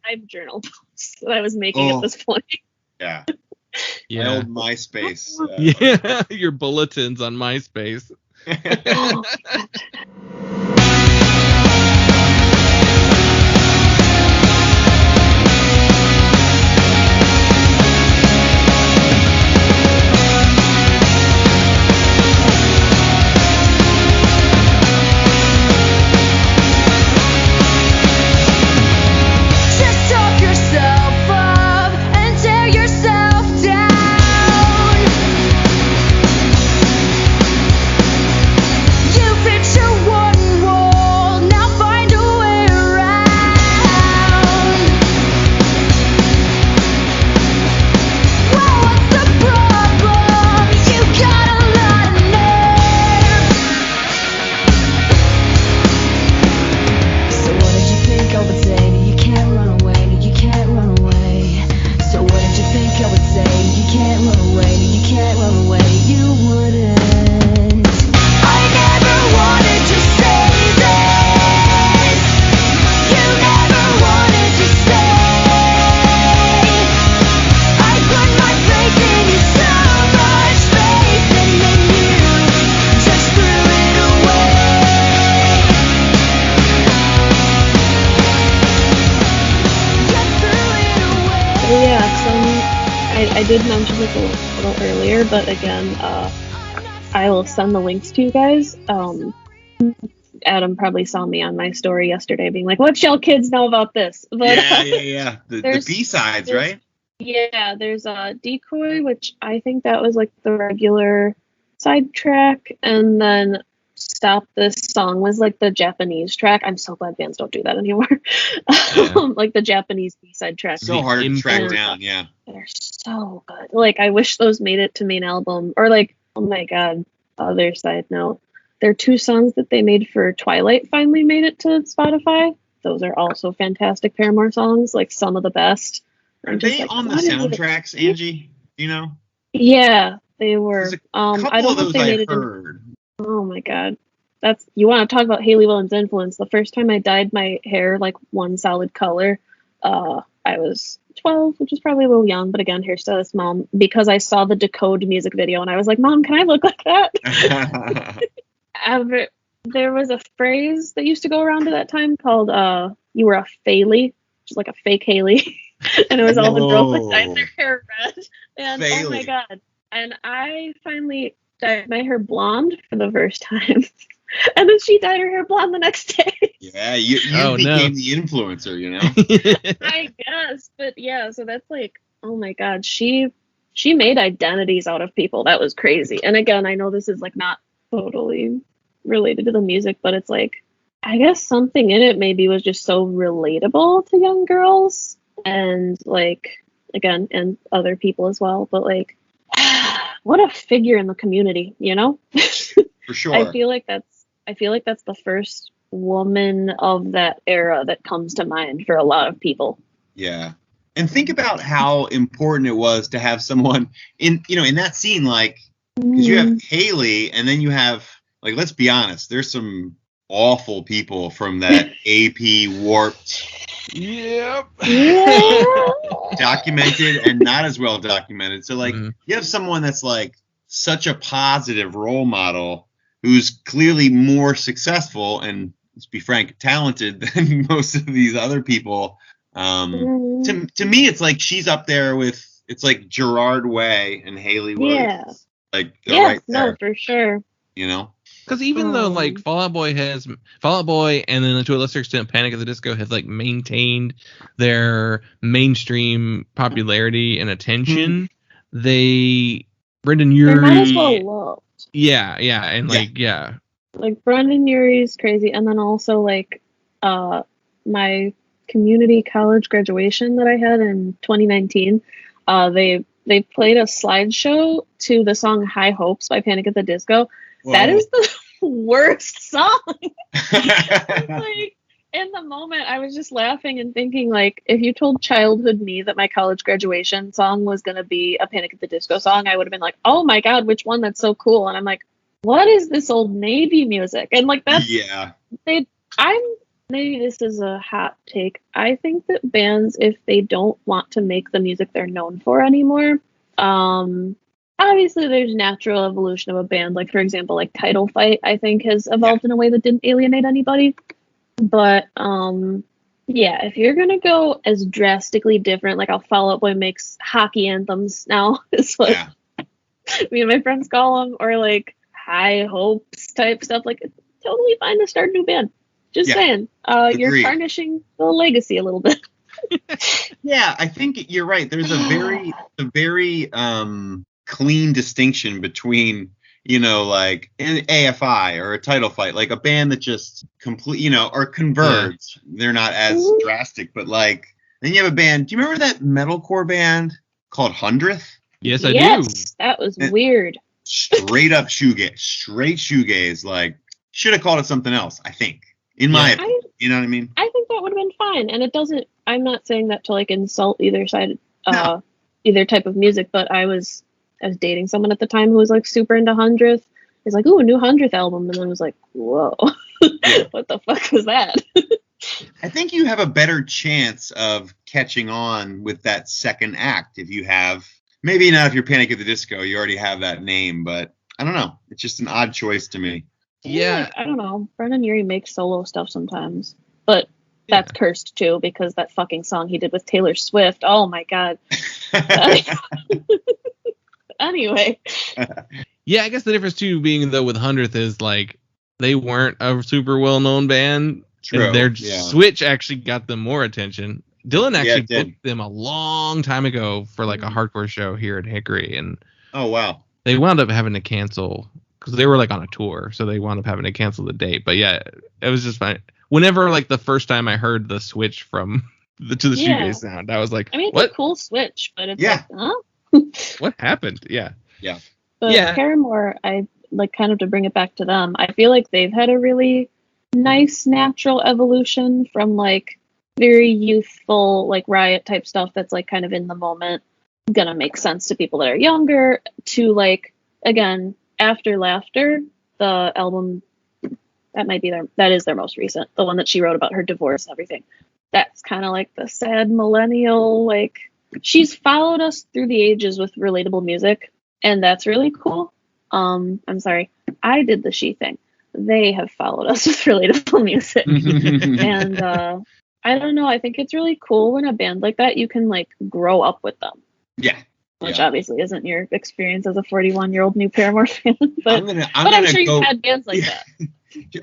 Speaker 5: I've journal posts that I was making at this point.
Speaker 4: Yeah.
Speaker 3: Yeah.
Speaker 4: My old MySpace.
Speaker 3: Yeah, your bulletins on MySpace.
Speaker 5: Oh,
Speaker 2: Just talk yourself up and tear yourself down. You picture one wall, now find a way around. Well, what's the problem? You got a lot of nerve. So what did you think I would say? You can't run away, you can't run away. So what did you think I would say? You can't run away, you can't run away. You wouldn't. I never wanted to say this. You never wanted to stay. I put my faith in you, so much faith, and then you just threw it away.
Speaker 5: yeah, I did mention this a little earlier, but again, I will send the links to you guys. Adam probably saw me on my story yesterday being like, what y'all kids know about this? But,
Speaker 4: Yeah. The B-sides, right?
Speaker 5: Yeah, there's Decoy, which I think that was like the regular side track, and then Stop This Song was like the Japanese track. I'm so glad bands don't do that anymore.
Speaker 3: Yeah.
Speaker 5: Like the Japanese B-side track.
Speaker 4: So hard to track
Speaker 5: import.
Speaker 4: down, yeah.
Speaker 5: They're so good. Like, I wish those made it to main album. Or like, oh my god, other side note. There are 2 songs that they made for Twilight finally made it to Spotify. Those are also fantastic Paramore songs, like some of the best.
Speaker 4: Are
Speaker 5: I'm just
Speaker 4: they
Speaker 5: like,
Speaker 4: on the
Speaker 5: what is it?
Speaker 4: soundtracks, Angie? Do you know?
Speaker 5: Yeah, they were.
Speaker 4: There's a
Speaker 5: I
Speaker 4: couple
Speaker 5: don't
Speaker 4: of
Speaker 5: know
Speaker 4: those
Speaker 5: if they made
Speaker 4: I
Speaker 5: it in.
Speaker 4: heard.
Speaker 5: Oh my god. You want to talk about Haley Williams' influence. The first time I dyed my hair like one solid color, I was 12, which is probably a little young, but again, hairstylist mom, because I saw the Decode music video and I was like, Mom, can I look like that? There was a phrase that used to go around at that time called you were a Faley, which is like a fake Haley. And it was all the girls that dyed their hair red. And oh my god. And I finally dyed my hair blonde for the first time. And then she dyed her hair blonde the next day.
Speaker 4: Yeah, you became the influencer, you know?
Speaker 5: I guess. But yeah, so that's like, oh my god, she made identities out of people. That was crazy. And again, I know this is like not totally related to the music, but it's like, I guess something in it maybe was just so relatable to young girls and like, again, and other people as well. But like, what a figure in the community, you know?
Speaker 4: For sure.
Speaker 5: I feel like that's the first woman of that era that comes to mind for a lot of people.
Speaker 4: Yeah. And think about how important it was to have someone in that scene, like, because you have Haley and then you have, like, let's be honest, there's some awful people from that AP Warped.
Speaker 3: Yep.
Speaker 4: Documented and not as well documented. So, like, you have someone that's, like, such a positive role model who's clearly more successful and, let's be frank, talented than most of these other people. To me, it's like she's up there with, it's like Gerard Way and Haley Williams. Yeah. Like, right there.
Speaker 5: No, for sure.
Speaker 4: You know?
Speaker 3: Because even though like Fall Out Boy and then to a lesser extent Panic at the Disco have like maintained their mainstream popularity and attention, Brendan Urie,
Speaker 5: they're not as well loved.
Speaker 3: Yeah, and like
Speaker 5: like Brendan Urie's crazy, and then also like my community college graduation that I had in 2019, they played a slideshow to the song High Hopes by Panic at the Disco. Whoa. That is the worst song. Like, in the moment, I was just laughing and thinking, like, if you told childhood me that my college graduation song was going to be a Panic at the Disco song, I would have been like, oh my God, which one? That's so cool. And I'm like, what is this Old Navy music? And like, that's, maybe this is a hot take. I think that bands, if they don't want to make the music they're known for anymore, obviously there's natural evolution of a band. Like, for example, like Title Fight, I think has evolved in a way that didn't alienate anybody. But, yeah, if you're going to go as drastically different, like how Fall Out Boy makes hockey anthems now, it's what me and my friends call them, or like high hopes type stuff, like it's totally fine to start a new band. Just saying, you're tarnishing the legacy a little bit.
Speaker 4: Yeah, I think you're right. There's a very clean distinction between, you know, like an AFI or a Title Fight, like a band that just complete, you know, or Converge. Yeah. They're not as drastic, but like, then you have a band. Do you remember that metalcore band called 100th?
Speaker 3: Yes, I do.
Speaker 5: Yes, that was weird.
Speaker 4: Straight up shoegaze. Like, should have called it something else, I think. In my opinion, you know what I mean?
Speaker 5: I think that would have been fine. And it doesn't, I'm not saying that to like insult either side, either type of music, but I was dating someone at the time who was like super into 100th. He's like, ooh, a new 100th album. And then was like, whoa, what the fuck was that?
Speaker 4: I think you have a better chance of catching on with that second act if you have, maybe not if you're Panic at the Disco, you already have that name, but I don't know. It's just an odd choice to me.
Speaker 3: Yeah.
Speaker 5: Like, I don't know. Brendan Urie makes solo stuff sometimes, but that's cursed too because that fucking song he did with Taylor Swift. Oh my God. Anyway.
Speaker 3: Yeah, I guess the difference too being though with 100th is like they weren't a super well-known band.
Speaker 4: True.
Speaker 3: And their switch actually got them more attention. Dylan actually booked them a long time ago for like a hardcore show here at Hickory, and
Speaker 4: oh wow,
Speaker 3: they wound up having to cancel because they were like on a tour, so they wound up having to cancel the date. But yeah, it was just fine. Whenever like the first time I heard the switch from to the shoegaze sound, I was like,
Speaker 5: I mean, it's
Speaker 3: what?
Speaker 5: a cool switch, but it's like, huh?
Speaker 3: What happened? Yeah.
Speaker 5: But Paramore, I like kind of to bring it back to them. I feel like they've had a really nice natural evolution from like very youthful, like Riot type stuff that's like kind of in the moment, gonna make sense to people that are younger, to like, again, After Laughter, the album that is their most recent, the one that she wrote about her divorce and everything. That's kind of like the sad millennial, like she's followed us through the ages with relatable music, and that's really cool. I'm sorry, I did the she thing. They have followed us with relatable music. And I don't know, I think it's really cool when a band like that, you can like grow up with them.
Speaker 4: Yeah.
Speaker 5: Which obviously isn't your experience as a 41-year-old new Paramore fan. But I'm sure you've had bands like that.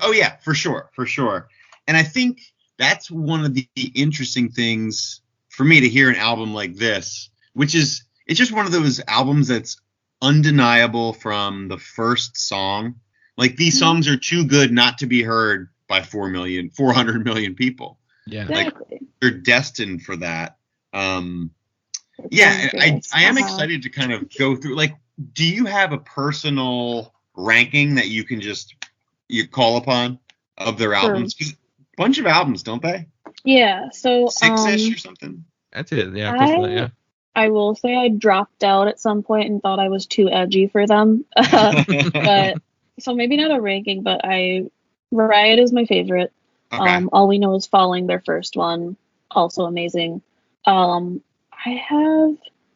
Speaker 4: Oh yeah, for sure. And I think that's one of the interesting things for me to hear an album like this, which is, it's just one of those albums that's undeniable from the first song. Like these songs are too good not to be heard by 400 million people.
Speaker 3: Yeah.
Speaker 5: Exactly.
Speaker 4: Like they're destined for that. Yeah, I am excited to kind of go through, like, do you have a personal ranking that you can you call upon of their albums? 'Cause a bunch of albums, don't they?
Speaker 5: Yeah, so
Speaker 4: 6-ish or something?
Speaker 3: That's it, yeah. Close to that, yeah.
Speaker 5: I will say I dropped out at some point and thought I was too edgy for them. But so maybe not a ranking, but Riot is my favorite.
Speaker 4: Okay.
Speaker 5: All We Know Is Falling, their first one, also amazing. I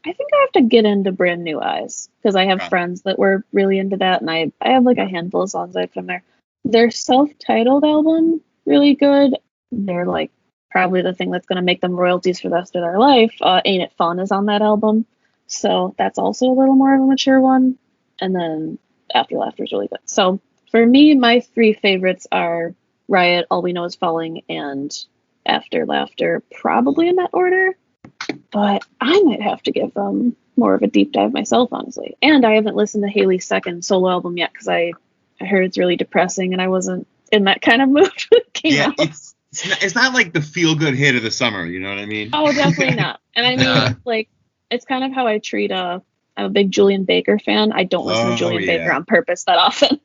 Speaker 5: think I have to get into Brand New Eyes because I have friends that were really into that, and I have like a handful of songs I from there. Their self-titled album, really good. They're like probably the thing that's going to make them royalties for the rest of their life. Ain't It Fun is on that album, so that's also a little more of a mature one. And then After Laughter is really good. So for me, my three favorites are Riot, All We Know Is Falling, and After Laughter, probably in that order. But I might have to give them more of a deep dive myself, honestly. And I haven't listened to Haley's second solo album yet because I heard it's really depressing and I wasn't in that kind of mood when it came out.
Speaker 4: It's not like the feel-good hit of the summer, you know what I mean?
Speaker 5: Oh, definitely not. And I mean, like, it's kind of how I treat I'm a big Julian Baker fan. I don't listen to Julian Baker on purpose that often.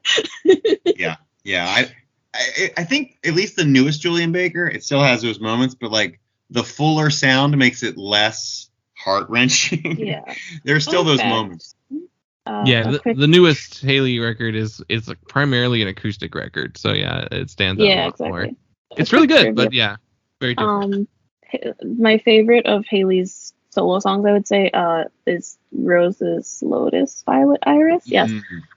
Speaker 4: Yeah. I think at least the newest Julian Baker, it still has those moments, but like the fuller sound makes it less heart wrenching.
Speaker 5: Yeah.
Speaker 4: There's still
Speaker 5: Fun
Speaker 4: those
Speaker 5: fact,
Speaker 4: moments.
Speaker 3: The newest Haley record is like primarily an acoustic record, so yeah, it stands out a lot more. It's really good, but yeah, very different.
Speaker 5: My favorite of Haley's solo songs, I would say, is Roses, Lotus, Violet, Iris. Yes.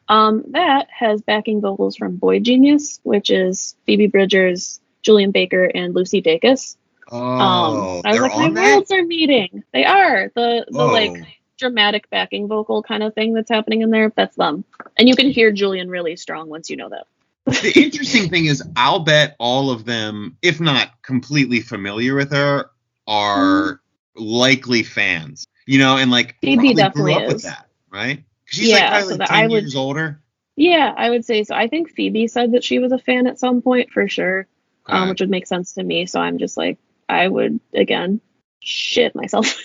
Speaker 5: That has backing vocals from Boy Genius, which is Phoebe Bridgers, Julian Baker, and Lucy Dacus.
Speaker 4: Oh,
Speaker 5: I was like, my worlds are meeting. They are. The like dramatic backing vocal kind of thing that's happening in there, that's them. And you can hear Julian really strong once you know that.
Speaker 4: The interesting thing is, I'll bet all of them, if not completely familiar with her, are likely fans. You know, and like
Speaker 5: Phoebe
Speaker 4: probably
Speaker 5: definitely
Speaker 4: grew up with
Speaker 5: is.
Speaker 4: that, right? She's like probably like 10 years older.
Speaker 5: Yeah, I would say so. I think Phoebe said that she was a fan at some point for sure, which would make sense to me. So I'm just like, I would, again, shit myself.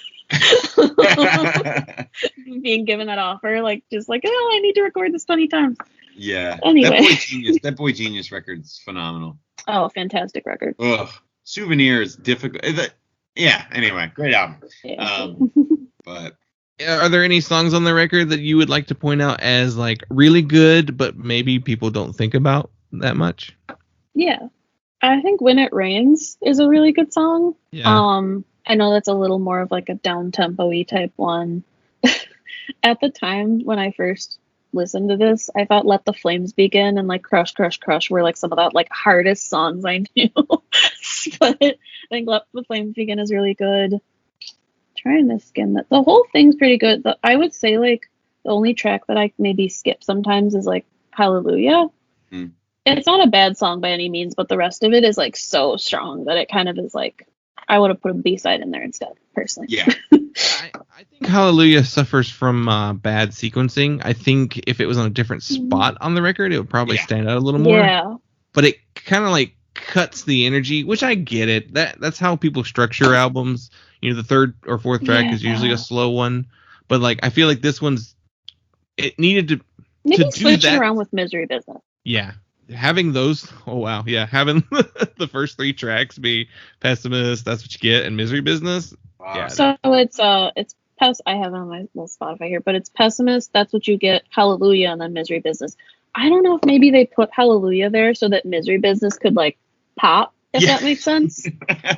Speaker 5: Being given that offer, like, just like, oh, I need to record this 20 times.
Speaker 4: Yeah.
Speaker 5: Anyway.
Speaker 4: That Boy Genius record's phenomenal.
Speaker 5: Oh, fantastic record.
Speaker 4: Ugh. Souvenir is difficult. Yeah, anyway, great album.
Speaker 5: Yeah.
Speaker 4: But
Speaker 3: are there any songs on the record that you would like to point out as like really good, but maybe people don't think about that much?
Speaker 5: Yeah. I think When It Rains is a really good song.
Speaker 3: Yeah.
Speaker 5: I know that's a little more of like a down-tempo-y type one. At the time when I first listened to this, I thought Let the Flames Begin and like Crush, Crush, Crush were like some of the like hardest songs I knew. But I think Let the Flames Begin is really good. Trying to skim that. The whole thing's pretty good. I would say like the only track that I maybe skip sometimes is like Hallelujah. It's not a bad song by any means, but the rest of it is like so strong that it kind of is like, I would have put a B-side in there instead, personally.
Speaker 4: Yeah.
Speaker 3: I think Hallelujah suffers from bad sequencing. I think if it was on a different spot on the record, it would probably stand out a little more.
Speaker 5: Yeah.
Speaker 3: But it kind of like cuts the energy, which I get it. That's how people structure albums. You know, the third or fourth track is usually a slow one. But like, I feel like this one's, it needed to
Speaker 5: Maybe
Speaker 3: do
Speaker 5: switch
Speaker 3: that.
Speaker 5: it around with Misery Business.
Speaker 3: Yeah. Having those, having the first three tracks be Pessimist, That's What You Get, and Misery Business.
Speaker 4: Wow.
Speaker 3: Yeah.
Speaker 5: So it's I have it on my little Spotify here, but it's Pessimist, That's What You Get, Hallelujah, and then Misery Business. I don't know if maybe they put Hallelujah there so that Misery Business could like pop, if that makes sense.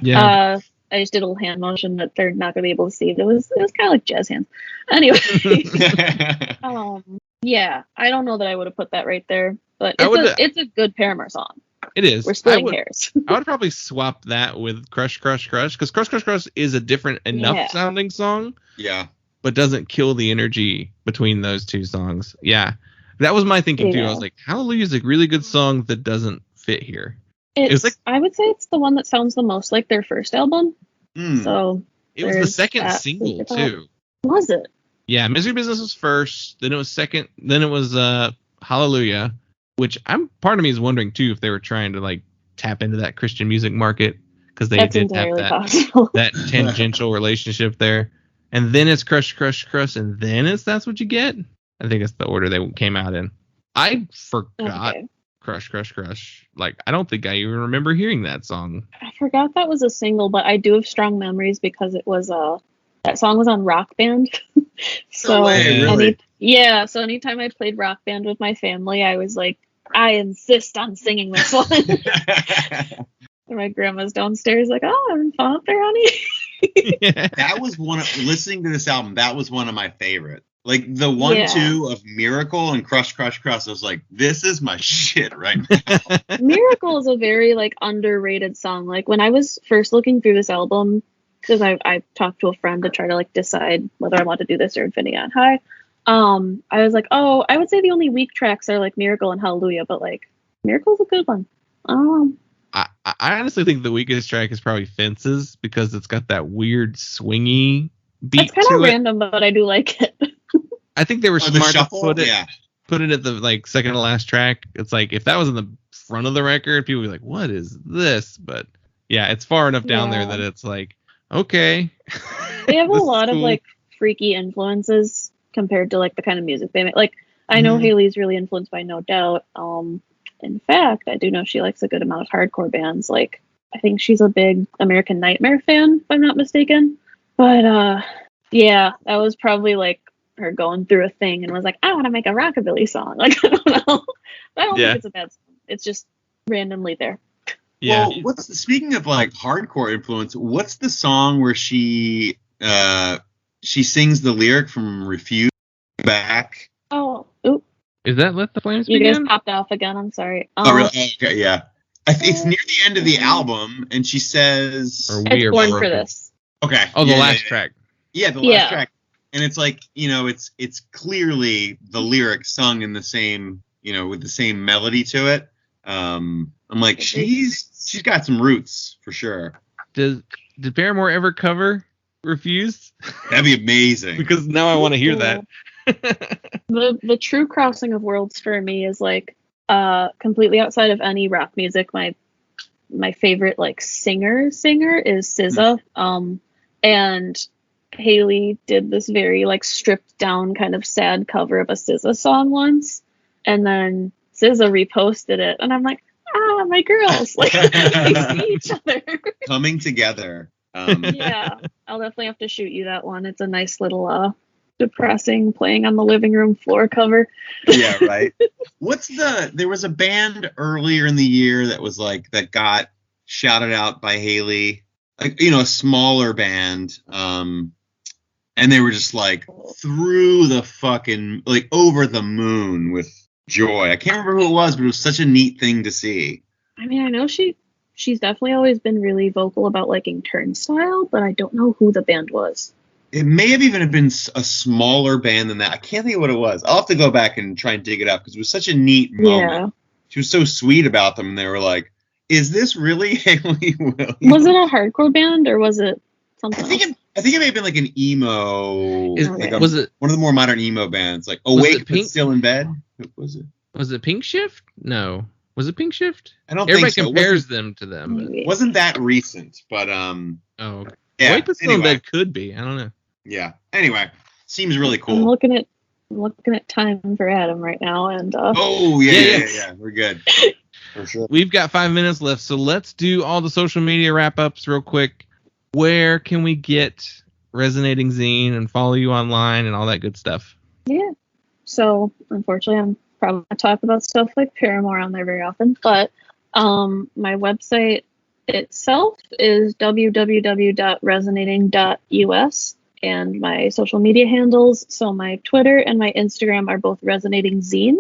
Speaker 3: Yeah.
Speaker 5: I just did a little hand motion that they're not gonna be able to see. It was kind of like jazz hands. Anyway. Yeah, I don't know that I would have put that right there, but it's a good Paramore song.
Speaker 3: It is.
Speaker 5: We're splitting hairs.
Speaker 3: I would probably swap that with Crush, Crush, Crush, because Crush, Crush, Crush is a different enough sounding song.
Speaker 4: Yeah.
Speaker 3: But doesn't kill the energy between those two songs. Yeah. That was my thinking too. I was like, Hallelujah is a really good song that doesn't fit here.
Speaker 5: It was like, I would say it's the one that sounds the most like their first album. So
Speaker 3: it was the second single too.
Speaker 5: Was it?
Speaker 3: Yeah, Misery Business was first, then it was second, then it was Hallelujah, which part of me is wondering too if they were trying to like tap into that Christian music market because they did have that tangential relationship there. And then it's Crush, Crush, Crush, and then it's That's What You Get. I think it's the order they came out in. I forgot Crush, Crush, Crush. Like, I don't think I even remember hearing that song.
Speaker 5: I forgot that was a single, but I do have strong memories because it was that song was on Rock Band. So so anytime I played Rock Band with my family, I was like, I insist on singing this one. And my grandma's downstairs like, oh, I'm fun up there, honey.
Speaker 4: That was listening to this album, that was one of my favorite. Like the 1-2 of Miracle and Crush, Crush, Crush. I was like, this is my shit right now.
Speaker 5: Miracle is a very like underrated song. Like when I was first looking through this album, because I talked to a friend to try to like decide whether I want to do this or Infinity on High. I was like, oh, I would say the only weak tracks are like Miracle and Hallelujah, but like Miracle's a good one.
Speaker 3: I honestly think the weakest track is probably Fences because it's got that weird swingy beat.
Speaker 5: It's kind of random, but I do like it.
Speaker 3: I think they were smart to put it at the like second to last track. It's like if that was in the front of the record, people would be like, what is this? But yeah, it's far enough down there that it's like, okay.
Speaker 5: They have a lot of like freaky influences compared to like the kind of music they make. Like I know Haley's really influenced by No Doubt. In fact, I do know she likes a good amount of hardcore bands. Like, I think she's a big American Nightmare fan, if I'm not mistaken. But yeah, that was probably like her going through a thing and was like, I want to make a rockabilly song. Like, I don't know. I don't think it's a bad song. It's just randomly there.
Speaker 3: Yeah.
Speaker 4: Well, speaking of like hardcore influence, what's the song where she sings the lyric from Refuse Back?
Speaker 5: Oh, oop.
Speaker 3: Is that Let the Flames
Speaker 5: You
Speaker 3: Begin?
Speaker 5: guys popped off again. I'm sorry.
Speaker 4: Oh, really? Okay, yeah. It's near the end of the album, and she says,
Speaker 3: Or
Speaker 5: It's
Speaker 3: We Are
Speaker 5: Born for
Speaker 3: Broken.
Speaker 5: This.
Speaker 4: okay.
Speaker 3: Oh, the
Speaker 4: yeah,
Speaker 3: last
Speaker 4: yeah,
Speaker 3: track.
Speaker 4: Yeah, the last track. And it's like, it's clearly the lyrics sung in the same, with the same melody to it. I'm like, she's got some roots for sure.
Speaker 3: Did Paramore ever cover Refused?
Speaker 4: That'd be amazing.
Speaker 3: Because now I want to hear that.
Speaker 5: The true crossing of worlds for me is like completely outside of any rock music. My favorite like singer is SZA. And Haley did this very like stripped down kind of sad cover of a SZA song once, and then SZA reposted it, and I'm like, my girls, like we see each other
Speaker 4: coming together.
Speaker 5: Yeah, I'll definitely have to shoot you that one. It's a nice little depressing playing on the living room floor cover.
Speaker 4: Yeah, right. There was a band earlier in the year that was like, that got shouted out by Haley, like, a smaller band. And they were just like through the fucking, like over the moon with joy. I can't remember who it was, but it was such a neat thing to see.
Speaker 5: I mean, I know she's definitely always been really vocal about liking Turnstile, but I don't know who the band was.
Speaker 4: It may have even been a smaller band than that. I can't think of what it was. I'll have to go back and try and dig it up because it was such a neat moment.
Speaker 5: Yeah.
Speaker 4: She was so sweet about them, and they were like, "Is this really Haley Williams?"
Speaker 5: Was it a hardcore band or was it something else?
Speaker 4: I think it may have been like an emo.
Speaker 3: Was it
Speaker 4: one of the more modern emo bands, like
Speaker 3: Was
Speaker 4: Awake
Speaker 3: it
Speaker 4: but
Speaker 3: Pink?
Speaker 4: Still in Bed? What was it?
Speaker 3: Was it Pink Shift? No. Was it Pink Shift?
Speaker 4: I don't
Speaker 3: Everybody
Speaker 4: think so.
Speaker 3: compares them to them. But,
Speaker 5: Maybe.
Speaker 4: Wasn't that recent? But
Speaker 3: oh, okay.
Speaker 4: yeah.
Speaker 3: Awake but Still in
Speaker 4: Anyway,
Speaker 3: Bed could be. I don't know.
Speaker 4: yeah. Anyway, seems really
Speaker 5: I'm
Speaker 4: cool.
Speaker 5: looking at time for Adam right now, and
Speaker 4: Oh
Speaker 3: Yeah.
Speaker 4: yeah. We're good for sure.
Speaker 3: We've got 5 minutes left, so let's do all the social media wrap-ups real quick. Where can we get Resonating Zine and follow you online and all that good stuff?
Speaker 5: yeah. So unfortunately, I'm probably not talk about stuff like Paramore on there very often, but my website itself is www.resonating.us, and my social media handles, so my Twitter and my Instagram are both Resonating Zine,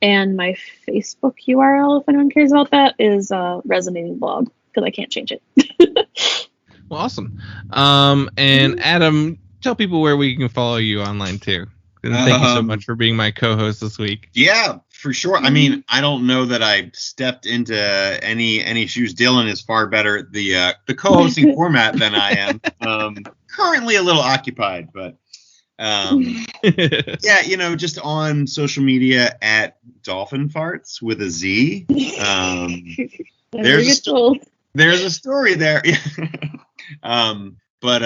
Speaker 5: and my Facebook URL, if anyone cares about that, is Resonating Blog, because I can't change it.
Speaker 3: Well, awesome. And Adam, tell people where we can follow you online too. And thank you so much for being my co-host this week.
Speaker 4: Yeah, for sure. I mean, I don't know that I stepped into any shoes. Dylan is far better at the co-hosting format than I am. Currently a little occupied, but yeah, just on social media at Dolphin Farts with a Z. There's a story there. But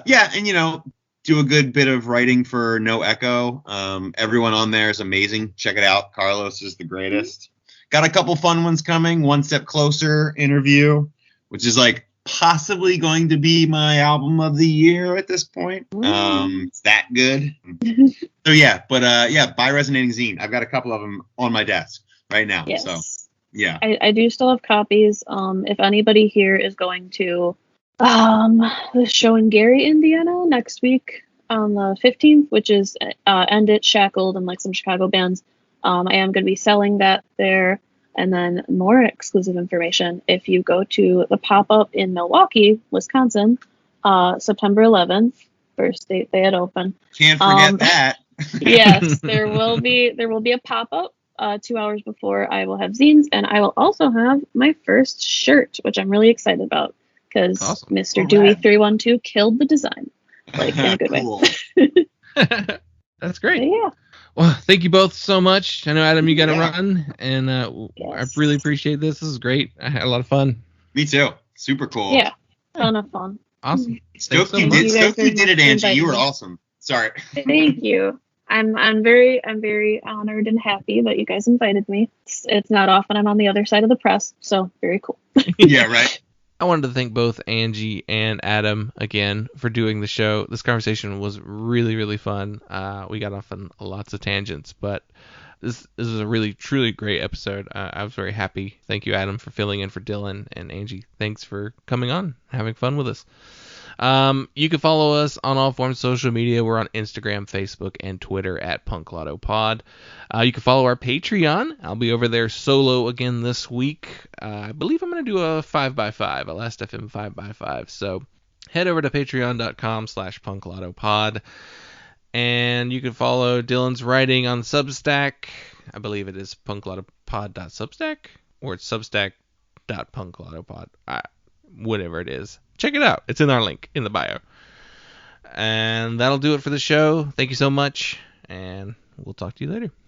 Speaker 4: yeah, and do a good bit of writing for No Echo. Everyone on there is amazing. Check it out. Carlos is the greatest. Got a couple fun ones coming. One Step Closer interview, which is like possibly going to be my album of the year at this point. It's that good. So yeah, but yeah, buy Resonating Zine. I've got a couple of them on my desk right now.
Speaker 5: Yes.
Speaker 4: So yeah.
Speaker 5: I do still have copies. If anybody here is going to the show in Gary, Indiana next week on the 15th, which is End It, Shackled, and like some Chicago bands, I am going to be selling that there. And then more exclusive information, if you go to the pop-up in Milwaukee, Wisconsin, September 11th, first date they had open.
Speaker 4: Can't forget that.
Speaker 5: Yes, there will be a pop-up 2 hours before I will have zines, and I will also have my first shirt, which I'm really excited about because
Speaker 3: Awesome.
Speaker 5: Mr.
Speaker 4: Oh,
Speaker 5: Dewey
Speaker 4: rad.
Speaker 5: 312 killed the design, like in a good
Speaker 4: Cool.
Speaker 5: way.
Speaker 3: That's great.
Speaker 5: But yeah,
Speaker 3: Well, thank you both so much. I know, Adam, you got to
Speaker 4: Yeah.
Speaker 3: run, and I
Speaker 5: Yes.
Speaker 3: really appreciate this. This is great. I had a lot of fun.
Speaker 4: Me too. Super cool.
Speaker 5: yeah, ton of fun.
Speaker 3: Awesome.
Speaker 4: Stoked
Speaker 3: so
Speaker 4: you
Speaker 3: much.
Speaker 4: did.
Speaker 5: You guys
Speaker 4: Stoked you
Speaker 5: are
Speaker 4: did it,
Speaker 5: much
Speaker 4: Angie. You were
Speaker 5: invited.
Speaker 4: awesome. Sorry.
Speaker 5: Thank you. I'm very honored and happy that you guys invited me. It's not often I'm on the other side of the press, so very cool.
Speaker 4: Yeah, right.
Speaker 3: I wanted to thank both Angie and Adam again for doing the show. This conversation was really, really fun. We got off on lots of tangents, but this is a really, truly great episode. I was very happy. Thank you, Adam, for filling in for Dylan, and Angie, thanks for coming on, having fun with us. You can follow us on all forms of social media. We're on Instagram, Facebook, and Twitter at PunkLottoPod. You can follow our Patreon. I'll be over there solo again this week. I believe I'm going to do a 5x5, a Last FM 5x5. So head over to patreon.com/PunkLottoPod. And you can follow Dylan's writing on Substack. I believe it is punklotopod.substack, or it's substack.punklottopod. Whatever it is. Check it out. It's in our link in the bio. And that'll do it for the show. Thank you so much, and we'll talk to you later.